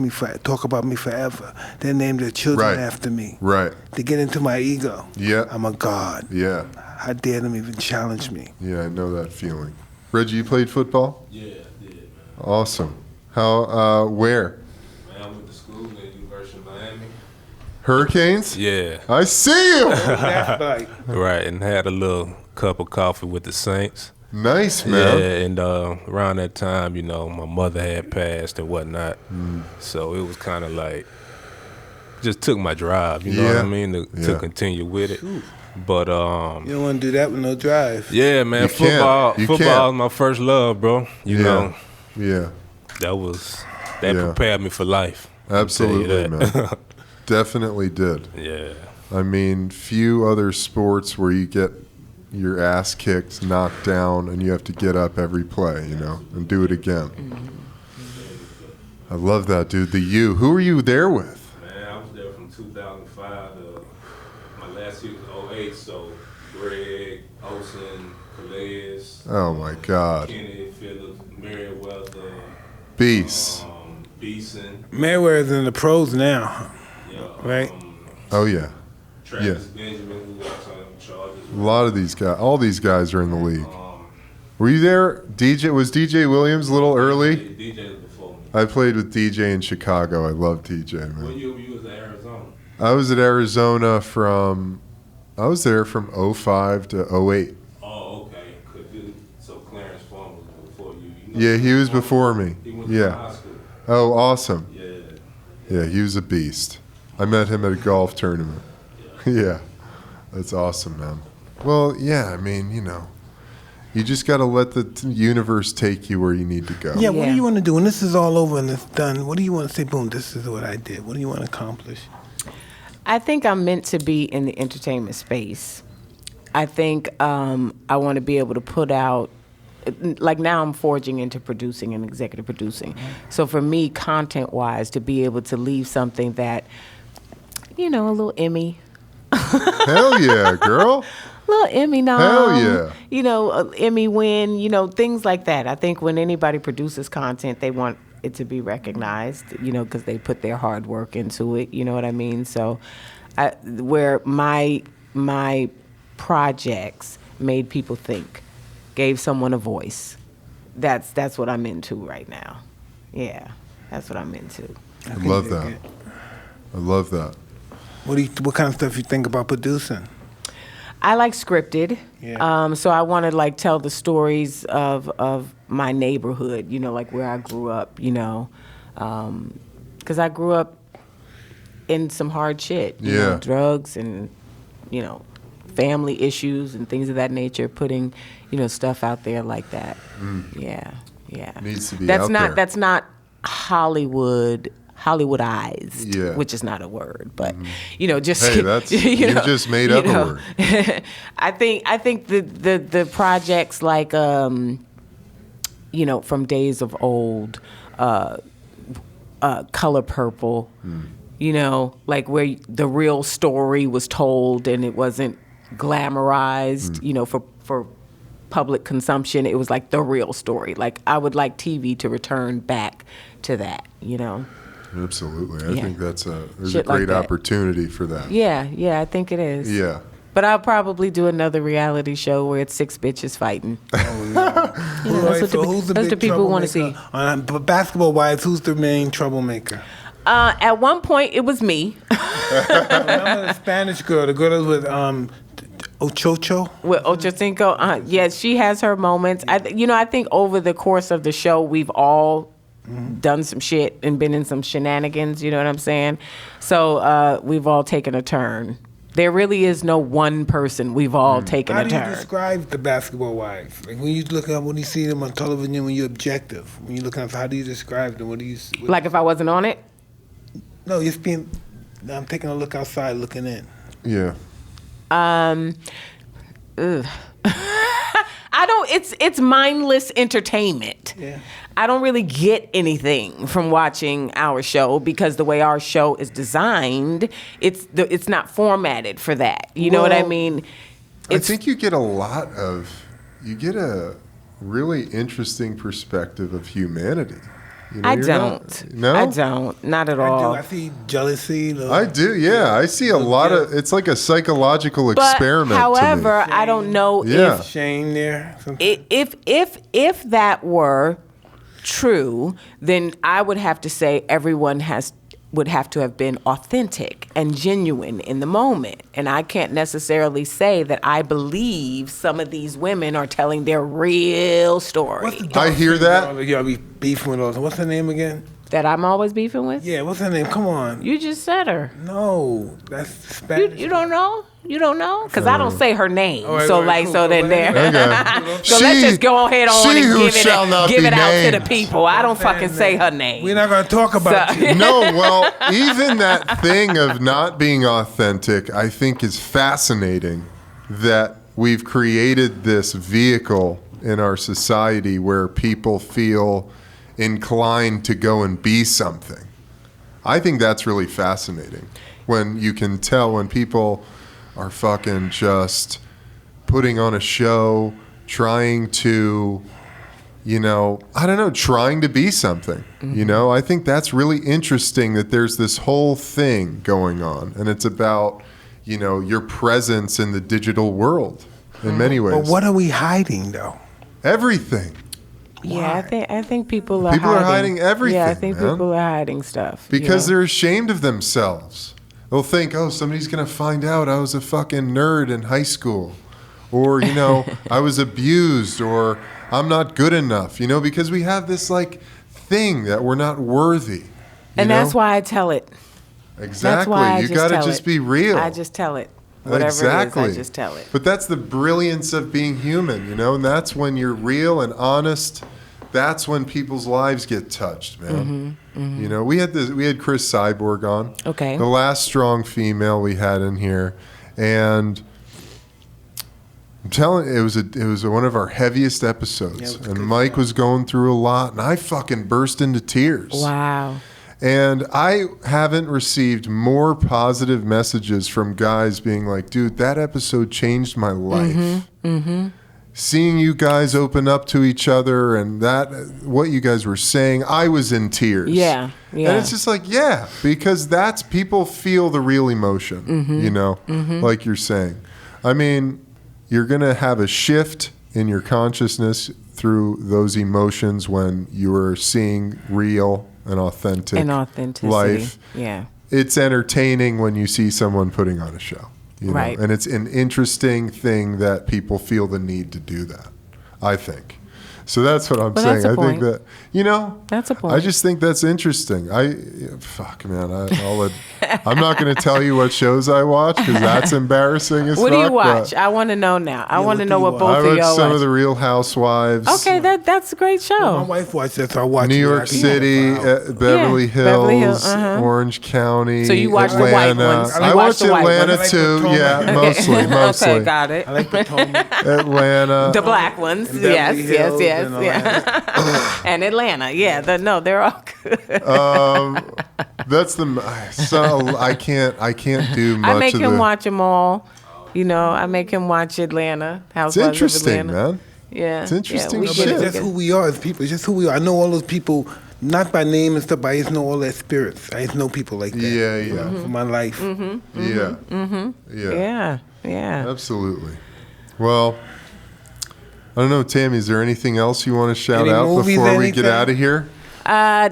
about me forever. They name their children after me. Right. They get into my ego. Yeah. I'm a god. Yeah. How dare them even challenge me? Yeah, I know that feeling. Reggie, you played football? Yeah, I did, man. Awesome. How, where? Man, I went to school at University of Miami. Hurricanes? Yeah. I see you. That's like, Right, and had a little cup of coffee with the Saints. Nice, Yeah, man. and around that time, my mother had passed and whatnot. So it was kind of like, just took my drive, you know what I mean, to continue with it. But you don't want to do that with no drive. yeah, man, You can't. You football can't. is my first love, bro. You know, Yeah. that Yeah. prepared me for life. I'll tell you Absolutely, that. man. Definitely did. Yeah. I mean, few other sports where you get your ass kicked, knocked down, and you have to get up every play, and do it again. I love that, dude. Who were you there with? Man, I was there from 2005 to my last year was 08, so Greg, Olsen, Calais, Oh, my God. Kenny, Phillips, Merriweather, Beasts. Beeson, Mayweather's in the pros now, right? Oh, yeah. Travis Benjamin, who was on charges. A lot of these guys, all these guys are in the league. Were you there? Was DJ Williams a little early? DJ was before me. I played with DJ in Chicago. I love DJ, man. What year were you at Arizona? I was at Arizona I was there from 05 to 08. Oh, okay. So Clarence Farm was before you. Yeah, he was before me. He went to Yeah. high school. Oh, awesome. Yeah. Yeah, he was a beast. I met him at a golf tournament. Yeah, that's awesome, man. Well, yeah, I mean, you just got to let the universe take you where you need to go. Yeah, what do Yeah. you want to do? When this is all over and it's done, what do you want to say, boom, this is what I did? What do you want to accomplish? I think I'm meant to be in the entertainment space. I think I want to be able to put out, like now I'm forging into producing and executive producing. So for me, content-wise, to be able to leave something that, a little Emmy. Hell yeah, girl. Little Emmy nom. Hell yeah. Emmy win, things like that. I think when anybody produces content, they want it to be recognized, because they put their hard work into it, you know what I mean? So where my projects made people think, gave someone a voice, that's what I'm into right now. Yeah. That's what I'm into. I love that. I love that. What kind of stuff you think about producing? I like scripted. Yeah. So I want to like tell the stories of my neighborhood, you know, like where I grew up, you know, because I grew up in some hard shit, you know, drugs and, you know, family issues and things of that nature, putting, you know, stuff out there like that. Yeah. Needs to be out there. That's not Hollywoodized, which is not a word, but you know, just that's you just made up a word. I think the projects like you know, from days of old, Color Purple, you know, like where the real story was told and it wasn't glamorized, you know, for public consumption. It was like the real story. Like I would like TV to return back to that, you know. Absolutely. I think there's Shit a great like that. opportunity for that. Yeah, I think it is. Yeah. But I'll probably do another reality show where it's 6 bitches fighting. You know, that's what the people want to see. But basketball-wise, who's the main troublemaker? At one point, it was me. Remember the Spanish girl, the girl that was with Ochocho? With Ocho Cinco? Yeah, she has her moments. I think over the course of the show, we've all done some shit and been in some shenanigans, you know what I'm saying? So we've all taken a turn. There really is no one person. We've all taken a turn. How do you describe the basketball wives? Like when you look up, when you see them on television, when you're objective, when you look up, how do you describe them? Like if I wasn't on it? No, just being. I'm taking a look outside, looking in. Yeah. I don't. It's mindless entertainment. Yeah. I don't really get anything from watching our show because the way our show is designed, it's not formatted for that. You know what I mean? I think you get a really interesting perspective of humanity. You know, I don't. No? I don't. Not at all. I see jealousy. I do, yeah. I see a lot of, it's like a psychological experiment. However, to me. I don't know Yeah. Shame there. if that were true, then I would have to say everyone would have to have been authentic and genuine in the moment. And I can't necessarily say that I believe some of these women are telling their real story. I hear that. Y'all be beefing with all. What's her name again? That I'm always beefing with? Yeah, what's her name? Come on. You just said her. No, that's Spanish. You don't know? You don't know? Because I don't say her name. right, so all right, like, cool, so then cool. there. Okay. So let's just go ahead on and give it out to the named. people. I don't fucking say her name. We're not gonna talk about you. No, well, even that thing of not being authentic, I think is fascinating that we've created this vehicle in our society where people feel inclined to go and be something. I think that's really fascinating when you can tell when people are fucking just putting on a show, trying to, trying to be something. Mm-hmm. I think that's really interesting that there's this whole thing going on, and it's about, your presence in the digital world in many ways. But what are we hiding, though? Everything. Yeah, I think people are hiding everything. Yeah, I think man. people are hiding stuff. Because they're ashamed of themselves. They'll think, somebody's going to find out I was a fucking nerd in high school. Or, I was abused, or I'm not good enough, because we have this thing that we're not worthy. And that's why I tell it. Exactly. That's why you got to just be real. I just tell it. Whatever exactly. it is, I just tell it. But that's the brilliance of being human, and that's when you're real and honest. That's when people's lives get touched, man. Mm-hmm, mm-hmm. We had Chris Cyborg on. Okay. The last strong female we had in here, and I'm telling you, it was one of our heaviest episodes. And Mike was going through a lot, and I fucking burst into tears. Wow. And I haven't received more positive messages from guys being like, dude, that episode changed my life. Mm-hmm, mm-hmm. Seeing you guys open up to each other and what you guys were saying, I was in tears. Yeah. And it's just because that's people feel the real emotion, mm-hmm. Like you're saying. I mean, you're going to have a shift in your consciousness through those emotions when you are seeing real an authentic And authenticity. life. Yeah. It's entertaining when you see someone putting on a show. You know? Right. And it's an interesting thing that people feel the need to do that, I think. So that's what I'm Well, saying. that's a I think point. that, you know, That's a point. I just think that's interesting. Fuck, man. I'm not going to tell you what shows I watch because that's embarrassing as What do fuck, you watch? but I want to know now. I Yeah, want to what know do you what watch? both I of watch y'all some watch. of the Real Housewives. Okay, that's a great show. My wife watched that, so I watched New it. York City, Beverly Yeah, Hills, Beverly Hills, Orange County, So you watch the Atlanta. white ones. I You watch watch the white Atlanta ones. I like too. Potomac. Yeah, Okay. mostly. Okay, got it. I like Potomac. Atlanta. The black ones, And yes, Beverly yes, Hills yes, and all yeah. And Atlanta, yeah. They're all good. That's so I can't do much I make of him the. watch them all. You know, I make him watch Atlanta. It's Housewives of interesting, Atlanta. man. Yeah, It's interesting we No, get but shit. it, it's just who we are as people. It's just who we are. I know all those people, not by name and stuff, but I just know all their spirits. I just know people like that. Yeah, you know, yeah. for my life. Yeah. Yeah, yeah. Absolutely. Well, I don't know, Tammy. Is there anything else you want to shout Any out movies, before we get anything? out of here?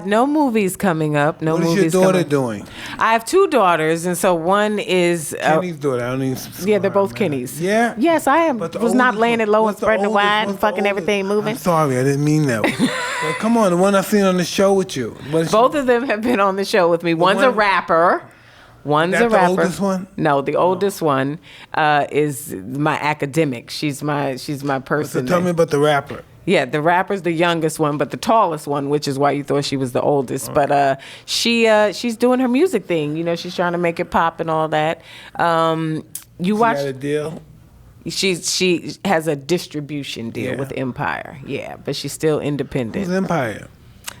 No movies coming up. No What is movies your daughter coming. doing? I have two daughters, and so one is Kenny's daughter. I don't even. yeah, they're both Kenny's. Yeah? Yes, I am. But the Was not oldest laying one- it low and what's the spreading it oldest- wide and what's the fucking everything oldest? moving. I'm sorry, I didn't mean that. Well, come on, the one I seen on the show with you. What is Both of them have been on the show with me. One's a one- rapper. One's That's a the rapper. oldest one? No, the oldest one is my academic. She's my So person. tell me about the rapper. Yeah, the rapper's the youngest one, but the tallest one, which is why you thought she was the oldest. But she's doing her music thing. You know, she's trying to make it pop and all that. You She watch. got a deal. She has a distribution deal Yeah. with Empire. Yeah, but she's still independent. Who's Empire?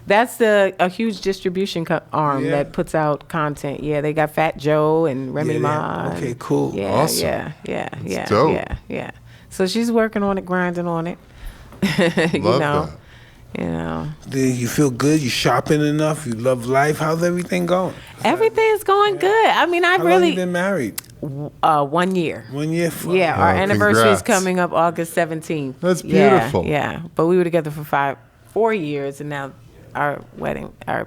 That's a huge distribution arm Yeah. that puts out content. Yeah, they got Fat Joe and Remy Yeah, Ma. yeah. Okay, and- cool. Yeah, Awesome. yeah, dope. yeah. So she's working on it, grinding on it. you Love know, that. you know, Do you feel good? You shopping enough? You love life? How's everything going? everything's going good. I mean, I How long really you been married? 1 year. 1 year? Yeah, our Oh, anniversary is congrats. coming up August 17th. That's Yeah, beautiful. Yeah, but we were together for 4 years, and now our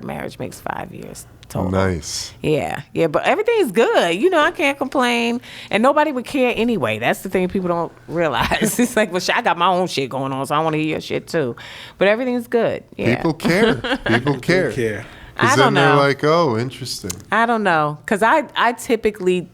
marriage makes 5 years total. Nice. Yeah, but everything's good. You know, I can't complain, and nobody would care anyway. That's the thing people don't realize. It's like, well, I got my own shit going on, so I want to hear your shit too. But everything's good. Yeah. People care. People care. care. I Because don't then they're know. like, oh, interesting. I don't know, because I typically,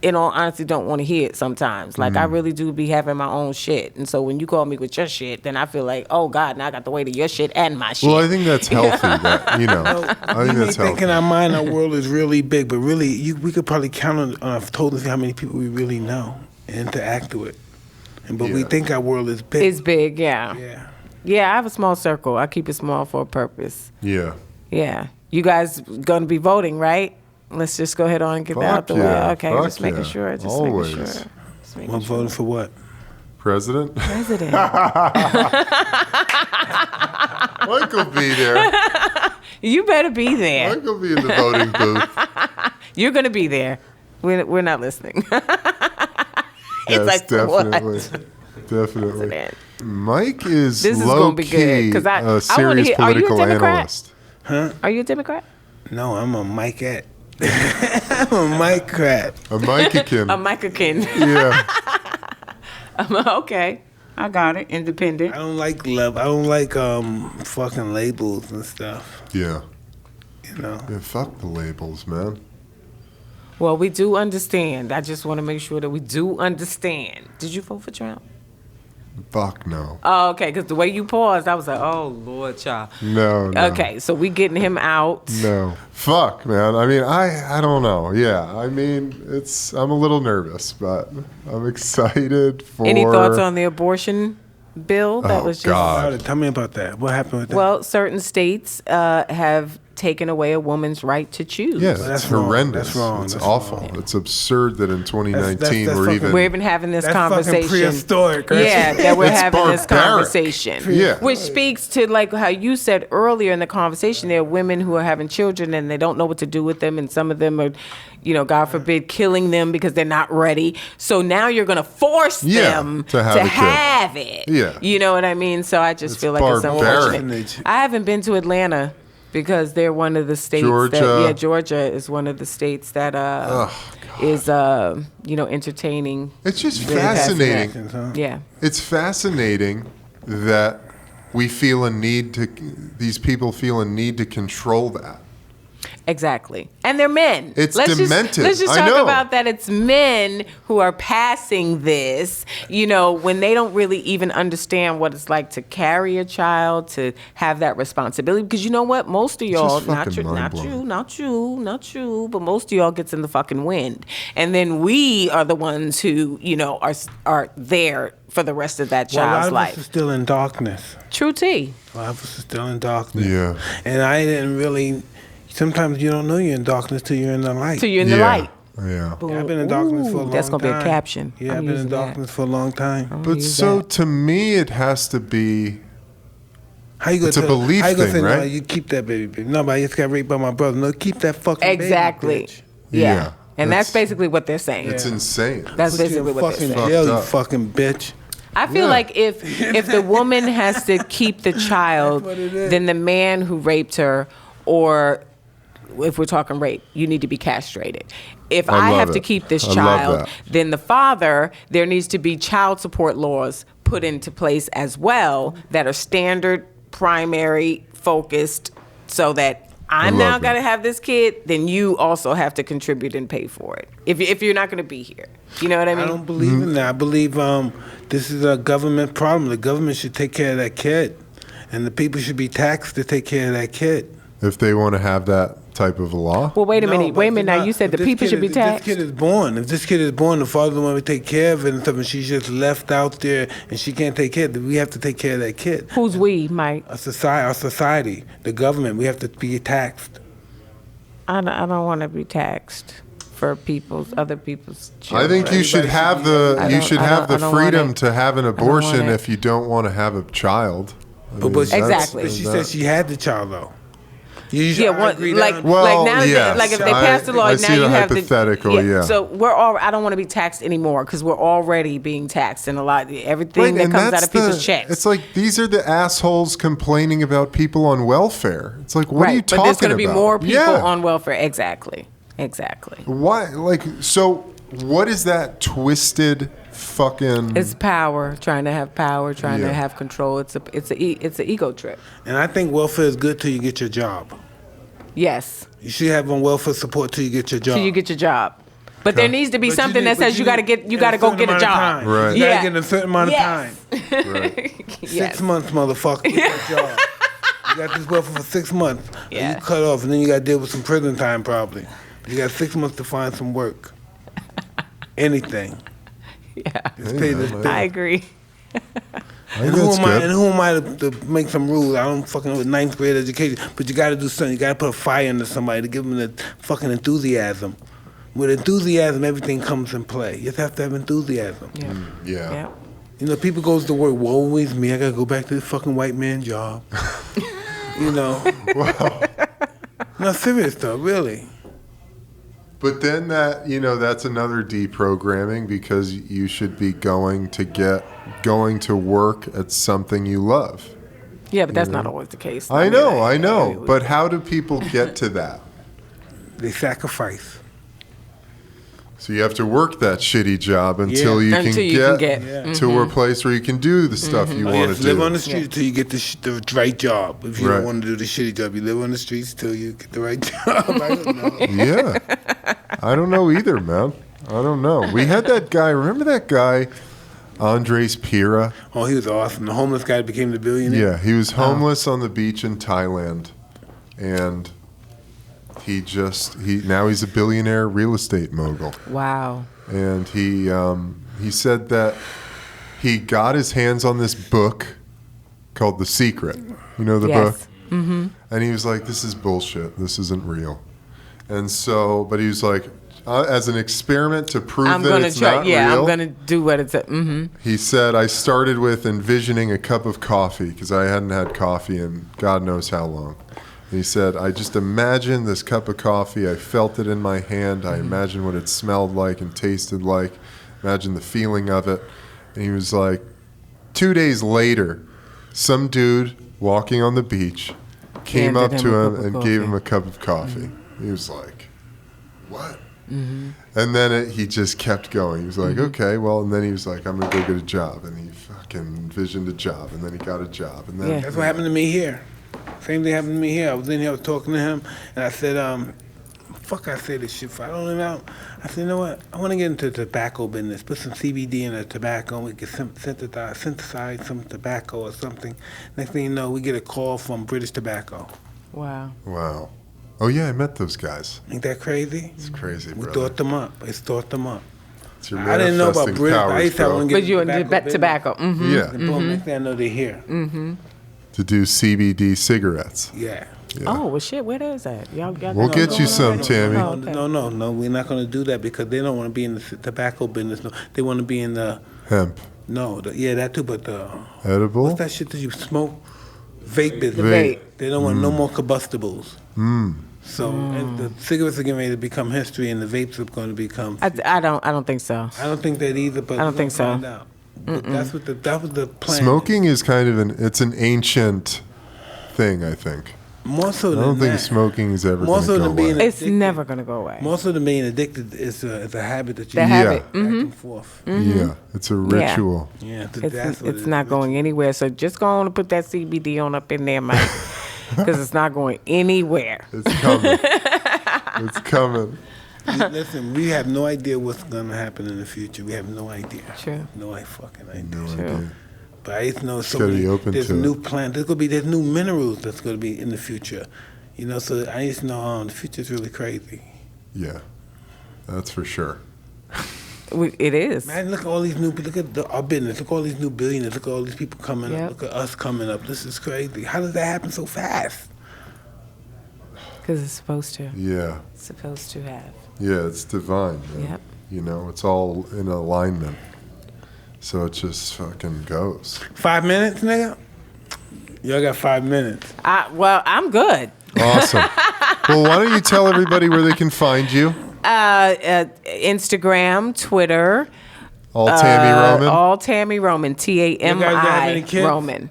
in all honesty, don't want to hear it sometimes. Like, I really do be having my own shit. And so when you call me with your shit, then I feel like, oh, God, now I got the weight of your shit and my shit. Well, I think that's healthy. That, you know, I We think may that's think in healthy. our mind our world is really big, but really, we could probably count on totally how many people we really know and interact with. But we Yeah. think our world is big. It's big, yeah. Yeah. Yeah, I have a small circle. I keep it small for a purpose. Yeah. Yeah. You guys going to be voting, right? Let's just go ahead on and get that out Fuck the yeah. way. Okay, Fuck just making yeah. sure. Just Always. making sure. Just making I'm sure. voting for what? President? President. Mike will be there. You better be there. Mike will be in the voting booth. You're going to be there. We're not listening. Yes, like, for what? definitely. Definitely. President. Mike is This is low gonna be good, key 'cause I a wanna serious hear- are you a political Democrat? analyst. Are you a Democrat? No, I'm a Mikeette. I'm a Mike-rat. A Mikeakin. A Microkin. Yeah. Okay. I got it. Independent. I don't like love. I don't like fucking labels and stuff. Yeah. You know. Yeah, fuck the labels, man. Well, we do understand. I just want to make sure that we do understand. Did you vote for Trump? Fuck no. Oh, okay. Because the way you paused, I was like, oh, Lord, child. No, no. Okay, so we getting him out. No. Fuck, man. I mean, I don't know. Yeah. I mean, I'm a little nervous, but I'm excited for Any thoughts on the abortion bill that Oh, was just... God. Tell me about that. What happened with that? Well, certain states have taken away a woman's right to choose. Yeah, Well, that's that's wrong. horrendous. That's wrong. It's That's awful. wrong. It's absurd that in 2019 that's we're fucking even. We're even having this That's fucking conversation. prehistoric, right? Yeah, that we're It's having this barbaric. conversation. Yeah. Which speaks to like how you said earlier in the conversation, there are women who are having children and they don't know what to do with them, and some of them are, God forbid, killing them because they're not ready. So now you're gonna force Yeah, them to have a kid. have it. Yeah. You know what I mean? So I just It's feel like it's barbaric. unfortunate. I haven't been to Atlanta. because they're one of the states Georgia is one of the states that is entertaining. It's just fascinating. Yeah. It's fascinating that these people feel a need to control that. Exactly. And they're men. It's demented. Let's just I talk know. about that. It's men who are passing this, when they don't really even understand what it's like to carry a child, to have that responsibility. Because you know what? Most of y'all, not you, but most of y'all gets in the fucking wind. And then we are the ones who, are there for the rest of that child's life. A lot of life. us are still in darkness. True tea. A lot of us are still in darkness. Yeah. And I didn't really... Sometimes you don't know you're in darkness till you're in the light. Till you're in the light. Yeah. Yeah, I've been in darkness for a long time. That's going to be a caption. Yeah, I've been in darkness for a long time. But so to me, it has to be... It's a belief thing, right? No, you keep that baby. No, but I just got raped by my brother. No, keep that fucking baby, bitch. Yeah. And that's basically what they're saying. It's insane. That's basically what they're saying. Jail, you fucking bitch. I feel like if the woman has to keep the child, then the man who raped her, or if we're talking rape, you need to be castrated. If I have to keep this child, then the father, there needs to be child support laws put into place as well that are standard, primary, focused, so that I'm now going to have this kid, then you also have to contribute and pay for it. If you're not going to be here. You know what I mean? I don't believe in that. I believe this is a government problem. The government should take care of that kid. And the people should be taxed to take care of that kid. If they want to have that type of a law? Well, wait a minute. Now you said the people should be taxed? If this kid is born, the father don't want to take care of it and stuff, and she's just left out there and she can't take care of it, we have to take care of that kid. Who's we, Mike? Our society, the government, we have to be taxed. I don't want to be taxed for other people's children. I think you should have the freedom to have an abortion if you don't want to have a child. Exactly. But she said she had the child though. If they pass the law, I now see you the have hypothetical. Yeah. So I don't want to be taxed anymore because we're already being taxed in a lot. Everything that comes out of people's checks. It's like these are the assholes complaining about people on welfare. It's like, what are you talking about? But there's going to be more people on welfare. Exactly. Why? So what is that twisted fucking? It's power, trying to have power, trying to have control. It's an ego trip. And I think welfare is good till you get your job. Yes. You should have on welfare support till you get your job. But there needs to be something that says you got to go get a job. Right. You got to get a certain amount of time. Right. 6 months, motherfucker, with your job. You got this welfare for 6 months. Yeah. And you cut off, and then you got to deal with some prison time probably. You got 6 months to find some work. Anything. Yeah. Just pay this bill. I agree. And who am I to make some rules? I don't fucking know with 9th grade education, but you got to do something. You got to put a fire into somebody to give them the fucking enthusiasm. With enthusiasm, everything comes in play. You just have to have enthusiasm. Yeah. You know, people goes to work, woe is me. I got to go back to this fucking white man job. Wow. No, serious though, really. But then that's another deprogramming because you should be going to work at something you love. Yeah, but that's not always the case. I know. But how do people get to that? They sacrifice. So you have to work that shitty job until you can get to a place where you can do the stuff you want to do. Live on the street until you get the right job. If you don't want to do the shitty job, you live on the streets till you get the right job. I don't know. Yeah. I don't know either, man. I don't know. We had that guy. Remember that guy, Andres Pira? Oh, he was awesome. The homeless guy became the billionaire. Yeah, he was homeless on the beach in Thailand, and now he's a billionaire real estate mogul. Wow. And he said that he got his hands on this book called The Secret. You know the book? Mm-hmm. And he was like, this is bullshit. This isn't real. And so, but he was like, as an experiment to prove not real. I'm going to do what it's at. Mm-hmm. He said, I started with envisioning a cup of coffee because I hadn't had coffee in God knows how long. And he said, I just imagined this cup of coffee. I felt it in my hand. I imagined what it smelled like and tasted like. Imagine the feeling of it. And he was like, 2 days later, some dude walking on the beach came up Handed to him a him cup of and coffee. gave him a cup of coffee. He was like, what? And then he just kept going. He was like, okay, well, and then he was like, I'm going to go get a job. And he fucking envisioned a job, and then he got a job. And then Yeah. That's what happened to me here. Same thing happened to me here. I was in here, I was talking to him, and I said, fuck, I say this shit. I don't know. I said, you know what? I want to get into the tobacco business. Put some CBD in the tobacco, and we can synthesize some tobacco or something. Next thing you know, we get a call from British Tobacco. Wow. wow. Oh, yeah, I met those guys. Ain't that crazy? It's crazy, We brother. thought them up. It's thought them up. It's your I didn't know about manifesting British. I powers, used to bro. want to But get you into in the tobacco. Mm-hmm. Yeah, And boom, next thing I know, they're here. to do CBD cigarettes. Yeah. Yeah. Oh, well, shit, where is that? Y'all We'll got get that you going some, already? Tammy. Oh, okay. No, we're not going to do that because they don't want to be in the tobacco business. No, they want to be in the, Hemp. yeah, that too, but the, Edible? what's that shit that you smoke? Vape business. Vape. They don't want no more combustibles. So and the cigarettes are getting ready to become history, and the vapes are going to become. I don't think so. I don't think that either, but I don't we'll think so. find out. But that was the plan. Smoking is kind of it's an ancient thing, I think. More so I than don't think that. smoking is ever More going to so go than being away. It's never going to go away. More so than being addicted is a habit that you The do habit. back and forth. Yeah, it's a ritual. Yeah, It's not going anywhere. So just go on and put that CBD on up in there, Mike, because it's not going anywhere. It's coming. It's coming. Listen, we have no idea what's going to happen in the future. We have no idea. True. No fucking idea. No True. idea. But I just know so gotta many, be open there's to new it. plants. There's new minerals that's going to be in the future. You know, so I just know the future's really crazy. Yeah, that's for sure. It is. Man, look at all these new. Look at our business. Look at all these new billionaires. Look at all these people coming Yep. up. Look at us coming up. This is crazy. How does that happen so fast? Because it's supposed to. Yeah, It's supposed to have. yeah, it's divine. Man. Yep. You know, it's all in alignment. So it just fucking goes. 5 minutes, nigga. Y'all got 5 minutes. Well, I'm good. Awesome. Well, why don't you tell everybody where they can find you? Instagram, Twitter. All Tami Roman. All Tami Roman. You guys have any Tami kids? Roman.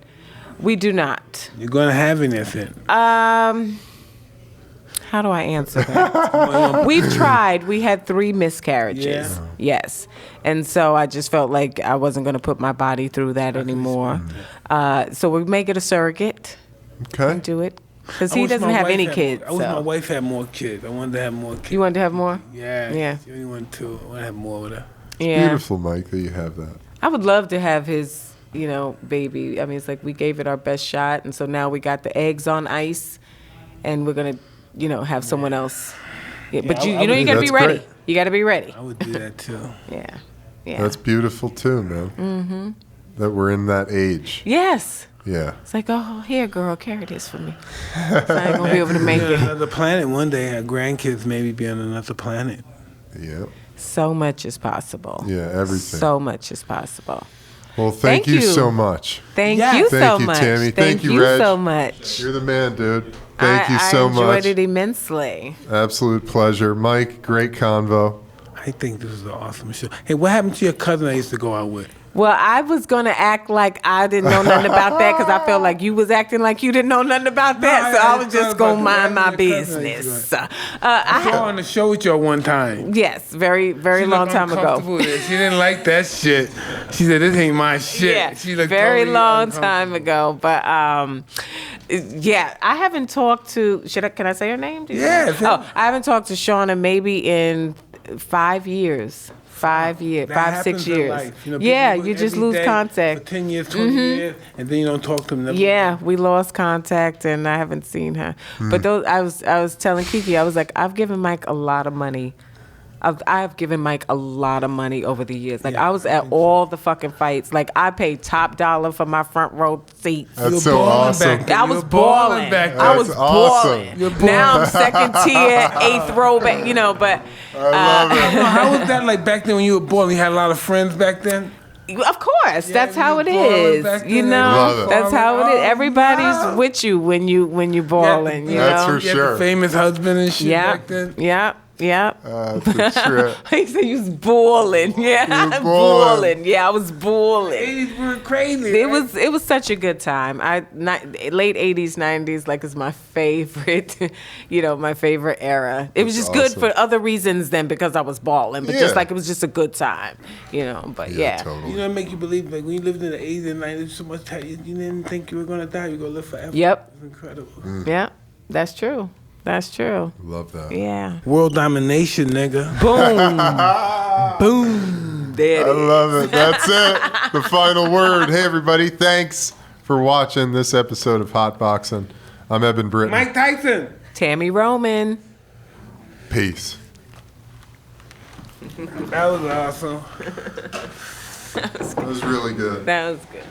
We do not. You're gonna have anything. How do I answer that? We've tried. We had 3 miscarriages. Yeah. Yes. And so I just felt like I wasn't going to put my body through that anymore. So we may get a surrogate Okay. and do it. Because I he wish doesn't my have wife any had- kids. I wish my So. wife had more kids. I wanted to have more kids. You wanted to have more? Yeah. Yeah. She only wanted 2. I want to have more with her. Yeah. Beautiful, Mike, that you have that. I would love to have his, baby. I mean, it's like we gave it our best shot. And so now we got the eggs on ice. And we're going to, have someone else. Yeah, but I you would- got to be That's ready. great. You got to be ready. I would do that too. Yeah. Yeah. That's beautiful too, man. Mm-hmm. That we're in that age. Yes. Yeah. It's like, oh, here, girl, carry this for me. So I ain't going to be able to make Be on it. another planet one day. Our grandkids maybe be on another planet. Yep. So much is possible. Yeah, everything. So much is possible. Well, thank you so much. Thank Yes. you Thank so you, much. Tammy. Thank you, you Reg. so much. You're the man, dude. Thank you so I enjoyed much. it immensely. Absolute pleasure. Mike, great convo. I think this is an awesome show. Hey, what happened to your cousin I used to go out with? Well, I was going to act like I didn't know nothing about that because I felt like you was acting like you didn't know nothing about that. So I was just going to mind my business. I saw her on the show with y'all one time. Yes, very, very She long looked time uncomfortable ago. with it. She didn't like that shit. She said, "This ain't my shit." Yeah, She looked very totally long uncomfortable. time ago. But yeah, I haven't talked to. Can I say her name? Do you Yeah, know? say- Oh, I haven't talked to Shauna maybe in 5 years. 5 years, That 5, happens 6 in years. life. You know, Yeah, people you just every lose day contact. For 10 years, 20 years, and then you don't talk to them. never Yeah, we lost contact, and I haven't seen her. But those, I was telling Kiki, I was like, I've given Mike a lot of money. I've given Mike a lot of money over the years. Like Yeah, I was I at think so. all the fucking fights. Like I paid top dollar for my front row seats. You were That's so balling awesome. back then. I You was were balling balling. back then. I was That's awesome. balling. You're Now I'm balling. second tier, 8th row back. But I love it. How was that like back then when you were born? You had a lot of friends back then? of course, that's you how was it balling is. back You then. Love know, it. that's how it is. Oh, Everybody's wow. with you when you balling. You That's know. for You had sure. the famous husband and shit Yeah. back then? Yeah. Yep. That's a trip. He said you was balling. Yeah, You was balling. Yeah, I was balling. 80s were crazy. It right? was such a good time. Late 80s, 90s, like is my favorite, my favorite era. It was That's just good awesome. for other reasons than because I was balling, but Yeah. just like it was just a good time, But yeah, Totally. You know, it make you believe, like, when you lived in the 80s and 90s, so much time, you didn't think you were going to die. You're going to live forever. Yep. It's incredible. Yeah, that's true. That's true. Love that. Yeah. World domination, nigga. Boom. Boom. There I it is. love it. That's it. The final word. Hey, everybody. Thanks for watching this episode of Hotboxin. I'm Eben Britton. Mike Tyson. Tammy Roman. Peace. That was awesome. That was really good. That was good.